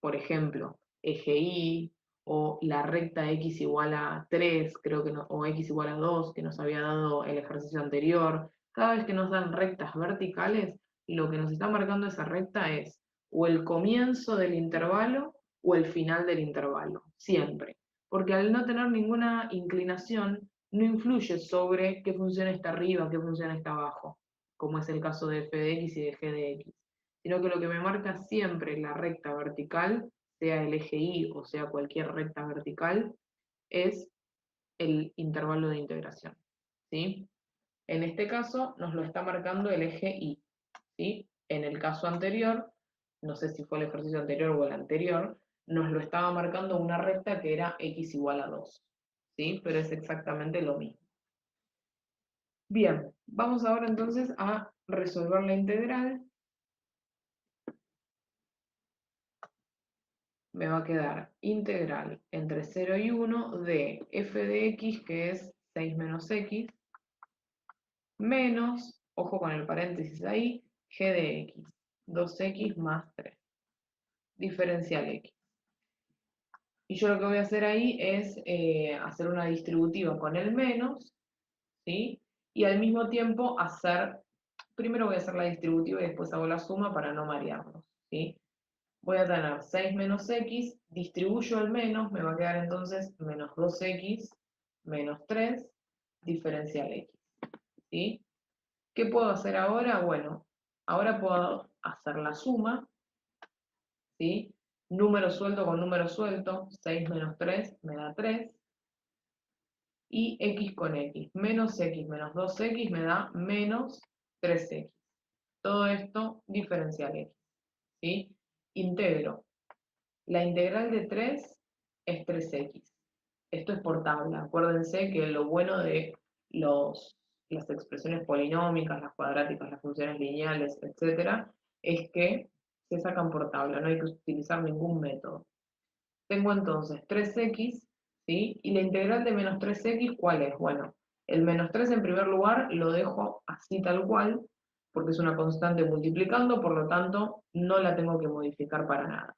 Speaker 1: por ejemplo, eje Y o la recta x igual a 3, creo que no, o x igual a 2, que nos había dado el ejercicio anterior. Cada vez que nos dan rectas verticales, lo que nos está marcando esa recta es o el comienzo del intervalo o el final del intervalo, siempre. Porque al no tener ninguna inclinación, no influye sobre qué función está arriba, qué función está abajo, como es el caso de f de x y de g de x, sino que lo que me marca siempre la recta vertical, sea el eje y o sea cualquier recta vertical, es el intervalo de integración, ¿sí? En este caso nos lo está marcando el eje y, ¿sí? En el caso anterior, no sé si fue el ejercicio anterior o el anterior, nos lo estaba marcando una recta que era x igual a 2, ¿sí? Pero es exactamente lo mismo. Bien, vamos ahora entonces a resolver la integral. Me va a quedar integral entre 0 y 1 de f de x, que es 6 menos x, menos, ojo con el paréntesis ahí, g de x, 2x más 3, diferencial x. Y yo lo que voy a hacer ahí es hacer una distributiva con el menos, ¿sí? Y al mismo tiempo primero voy a hacer la distributiva y después hago la suma para no marearnos, ¿sí? Voy a tener 6 menos x, distribuyo el menos, me va a quedar entonces menos 2x menos 3, diferencial x, ¿sí? ¿Qué puedo hacer ahora? Bueno, ahora puedo hacer la suma, ¿sí? Número suelto con número suelto, 6 menos 3 me da 3, y x con x, menos 2x me da menos 3x. Todo esto diferencial x, ¿sí? Integro. La integral de 3 es 3x. Esto es por tabla. Acuérdense que lo bueno de las expresiones polinómicas, las cuadráticas, las funciones lineales, etc., es que se sacan por tabla, no hay que utilizar ningún método. Tengo entonces 3x, ¿sí? Y la integral de menos 3x, ¿cuál es? Bueno, el menos 3 en primer lugar lo dejo así tal cual, porque es una constante multiplicando, por lo tanto no la tengo que modificar para nada.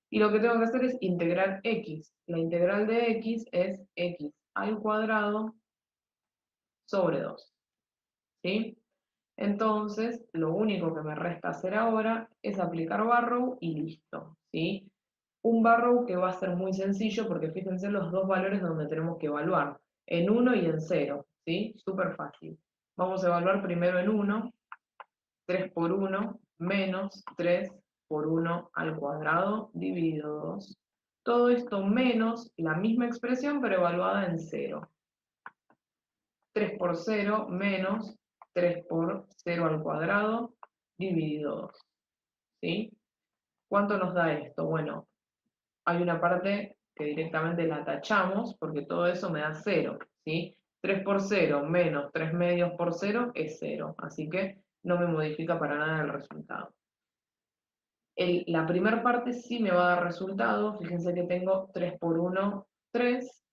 Speaker 1: Y lo que tengo que hacer es integrar x. La integral de x es x al cuadrado sobre 2, ¿sí? Entonces, lo único que me resta hacer ahora es aplicar Barrow y listo, ¿sí? Un Barrow que va a ser muy sencillo porque fíjense los dos valores donde tenemos que evaluar, en 1 y en 0, ¿sí? Súper fácil. Vamos a evaluar primero en 1, 3 por 1 menos 3 por 1 al cuadrado dividido 2. Todo esto menos la misma expresión pero evaluada en 0. 3 por 0 menos 3 por 0 al cuadrado dividido 2. ¿Sí? ¿Cuánto nos da esto? Bueno, hay una parte que directamente la tachamos porque todo eso me da 0. ¿Sí? 3 por 0 menos 3 medios por 0 es 0. Así que no me modifica para nada el resultado. La primera parte sí me va a dar resultado. Fíjense que tengo 3 por 1, 3.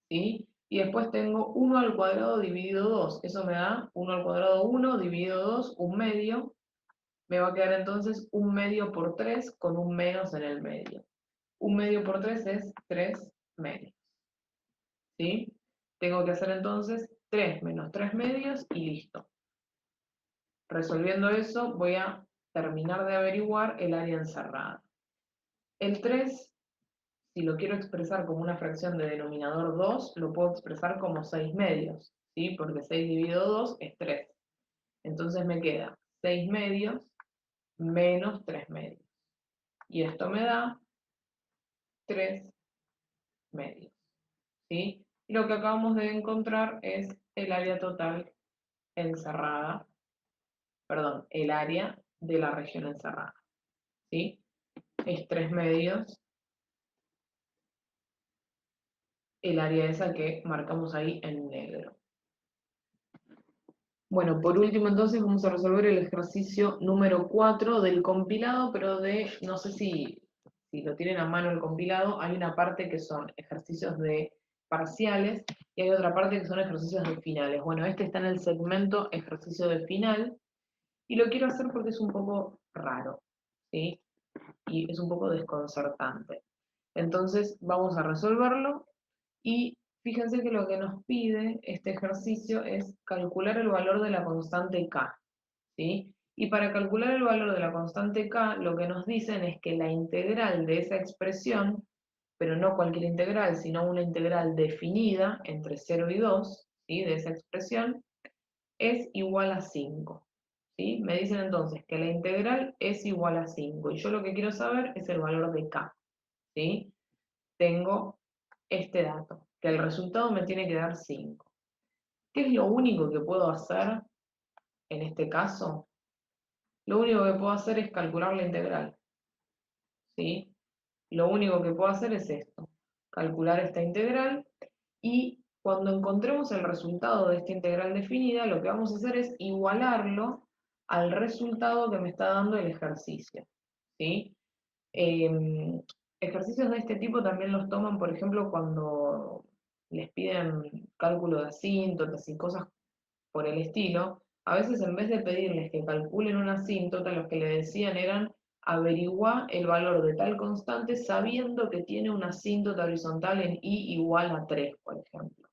Speaker 1: ¿Sí? Y después tengo 1 al cuadrado dividido 2. Eso me da 1 al cuadrado 1 dividido 2, 1 medio. Me va a quedar entonces 1 medio por 3 con un menos en el medio. 1 medio por 3 es 3 medios. ¿Sí? Tengo que hacer entonces 3 menos 3 medios y listo. Resolviendo eso voy a terminar de averiguar el área encerrada. El 3, si lo quiero expresar como una fracción de denominador 2, lo puedo expresar como 6 medios, ¿sí? Porque 6 dividido 2 es 3. Entonces me queda 6 medios menos 3 medios. Y esto me da 3 medios, ¿sí? Y lo que acabamos de encontrar es el área total encerrada, perdón, el área de la región encerrada, ¿sí? Es 3 medios el área esa que marcamos ahí en negro. Bueno, por último entonces vamos a resolver el ejercicio número 4 del compilado, pero no sé si lo tienen a mano el compilado, hay una parte que son ejercicios de parciales y hay otra parte que son ejercicios de finales. Bueno, este está en el segmento ejercicio de final y lo quiero hacer porque es un poco raro, ¿sí? Y es un poco desconcertante. Entonces vamos a resolverlo y fíjense que lo que nos pide este ejercicio es calcular el valor de la constante k, ¿sí? Y para calcular el valor de la constante k, lo que nos dicen es que la integral de esa expresión, pero no cualquier integral, sino una integral definida entre 0 y 2, ¿sí? De esa expresión, es igual a 5. ¿Sí? Me dicen entonces que la integral es igual a 5 y yo lo que quiero saber es el valor de k. ¿Sí? Tengo este dato, que el resultado me tiene que dar 5. ¿Qué es lo único que puedo hacer en este caso? Lo único que puedo hacer es calcular la integral. ¿Sí? Lo único que puedo hacer es esto, calcular esta integral y cuando encontremos el resultado de esta integral definida, lo que vamos a hacer es igualarlo al resultado que me está dando el ejercicio. ¿Sí? Ejercicios de este tipo también los toman, por ejemplo, cuando les piden cálculo de asíntotas y cosas por el estilo. A veces en vez de pedirles que calculen una asíntota, lo que le decían eran averiguar el valor de tal constante sabiendo que tiene una asíntota horizontal en y igual a 3, por ejemplo.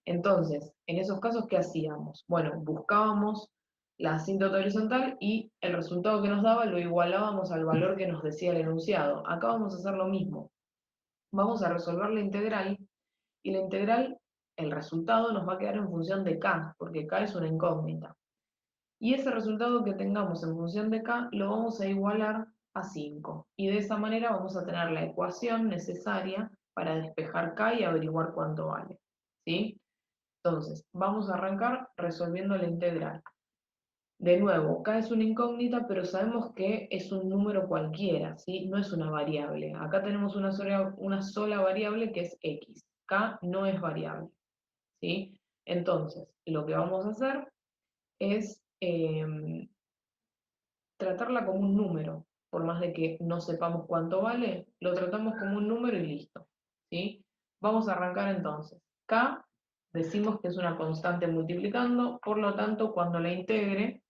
Speaker 1: Entonces, en esos casos, ¿qué hacíamos? Bueno, buscábamos la asíntota horizontal y el resultado que nos daba lo igualábamos al valor que nos decía el enunciado. Acá vamos a hacer lo mismo. Vamos a resolver la integral y la integral, el resultado nos va a quedar en función de k, porque k es una incógnita. Y ese resultado que tengamos en función de k lo vamos a igualar a 5. Y de esa manera vamos a tener la ecuación necesaria para despejar k y averiguar cuánto vale. ¿Sí? Entonces, vamos a arrancar resolviendo la integral. De nuevo, k es una incógnita, pero sabemos que es un número cualquiera, ¿sí? No es una variable. Acá tenemos una sola variable que es x. K no es variable, ¿sí? Entonces, lo que vamos a hacer es tratarla como un número. Por más de que no sepamos cuánto vale, lo tratamos como un número y listo, ¿sí? Vamos a arrancar entonces. K decimos que es una constante multiplicando, por lo tanto, cuando la integre,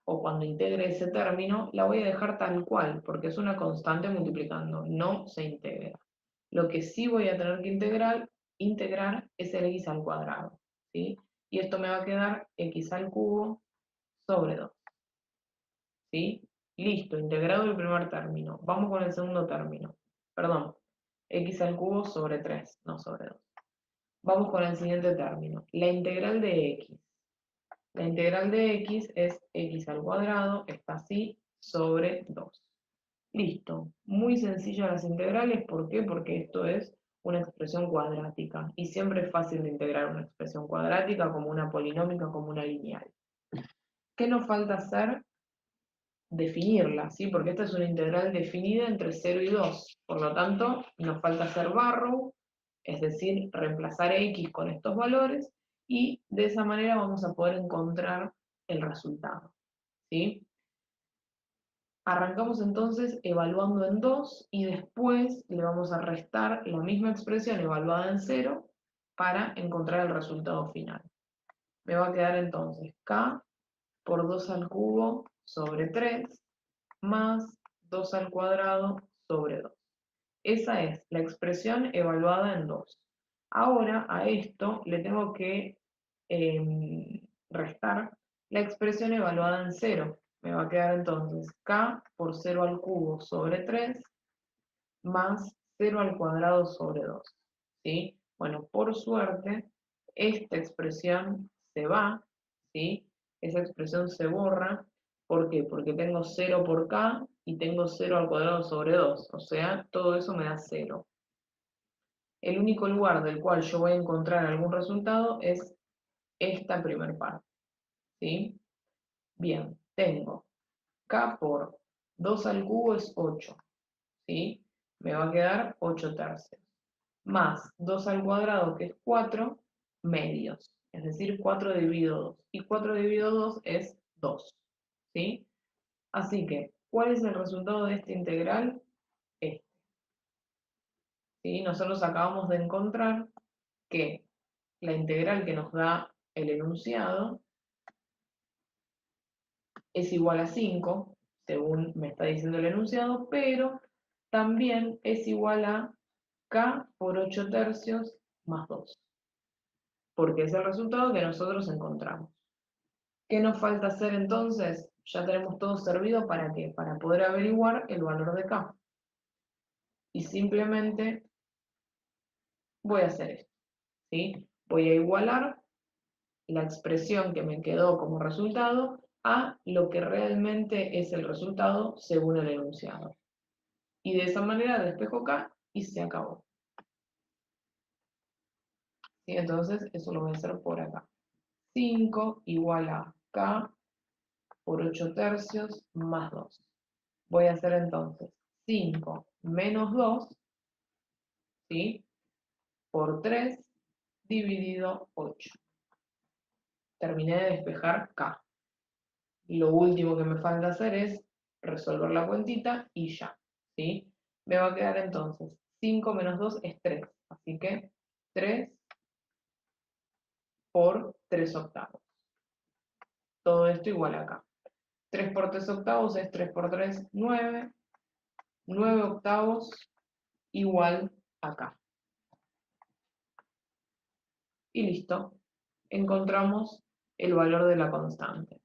Speaker 1: o cuando integre ese término, la voy a dejar tal cual, porque es una constante multiplicando, no se integra. Lo que sí voy a tener que integrar es el x al cuadrado, ¿sí? Y esto me va a quedar x al cubo sobre 2, ¿sí? Listo, integrado el primer término. Vamos con el segundo término. Perdón, x al cubo sobre 3, no sobre 2. Vamos con el siguiente término, la integral de x. La integral de x es x al cuadrado, está así, sobre 2. Listo, muy sencillo las integrales, ¿por qué? Porque esto es una expresión cuadrática y siempre es fácil de integrar una expresión cuadrática como una polinómica, como una lineal. ¿Qué nos falta hacer? Definirla, ¿sí? Porque esta es una integral definida entre 0 y 2, por lo tanto nos falta hacer barrow, es decir, reemplazar x con estos valores y de esa manera vamos a poder encontrar el resultado, ¿sí? Arrancamos entonces evaluando en 2 y después le vamos a restar la misma expresión evaluada en 0 para encontrar el resultado final. Me va a quedar entonces k por 2 al cubo sobre 3 más 2 al cuadrado sobre 2. Esa es la expresión evaluada en 2. Ahora a esto le tengo que restar la expresión evaluada en 0. Me va a quedar entonces k por 0 al cubo sobre 3 más 0 al cuadrado sobre 2. ¿Sí? Bueno, por suerte, esta expresión se va, ¿sí? Esa expresión se borra. ¿Por qué? Porque tengo 0 por k y tengo 0 al cuadrado sobre 2. O sea, todo eso me da 0. El único lugar del cual yo voy a encontrar algún resultado es esta primera parte. ¿Sí? Bien, tengo k por 2 al cubo es 8. ¿Sí? Me va a quedar 8 tercios. Más 2 al cuadrado, que es 4 medios. Es decir, 4 dividido 2. Y 4 dividido 2 es 2. ¿Sí? Así que, ¿cuál es el resultado de esta integral? Este. ¿Sí? Nosotros acabamos de encontrar que la integral que nos da el enunciado es igual a 5, según me está diciendo el enunciado, pero también es igual a K por 8 tercios más 2, porque es el resultado que nosotros encontramos. ¿Qué nos falta hacer entonces? Ya tenemos todo servido ¿para qué? Para poder averiguar el valor de K. Y simplemente voy a hacer esto, ¿sí? Voy a igualar la expresión que me quedó como resultado a lo que realmente es el resultado según el enunciado. Y de esa manera despejo K y se acabó. ¿Sí? Entonces eso lo voy a hacer por acá. 5 igual a K por 8 tercios más 2. Voy a hacer entonces 5 menos 2, ¿sí? Por 3 dividido 8. Terminé de despejar K. Lo último que me falta hacer es resolver la cuentita y ya, ¿sí? Me va a quedar entonces 5 menos 2 es 3, así que 3 por 3 octavos. Todo esto igual acá. 3 por 3 octavos es 3 por 3, 9. 9 octavos igual acá. Y listo. Encontramos el valor de la constante.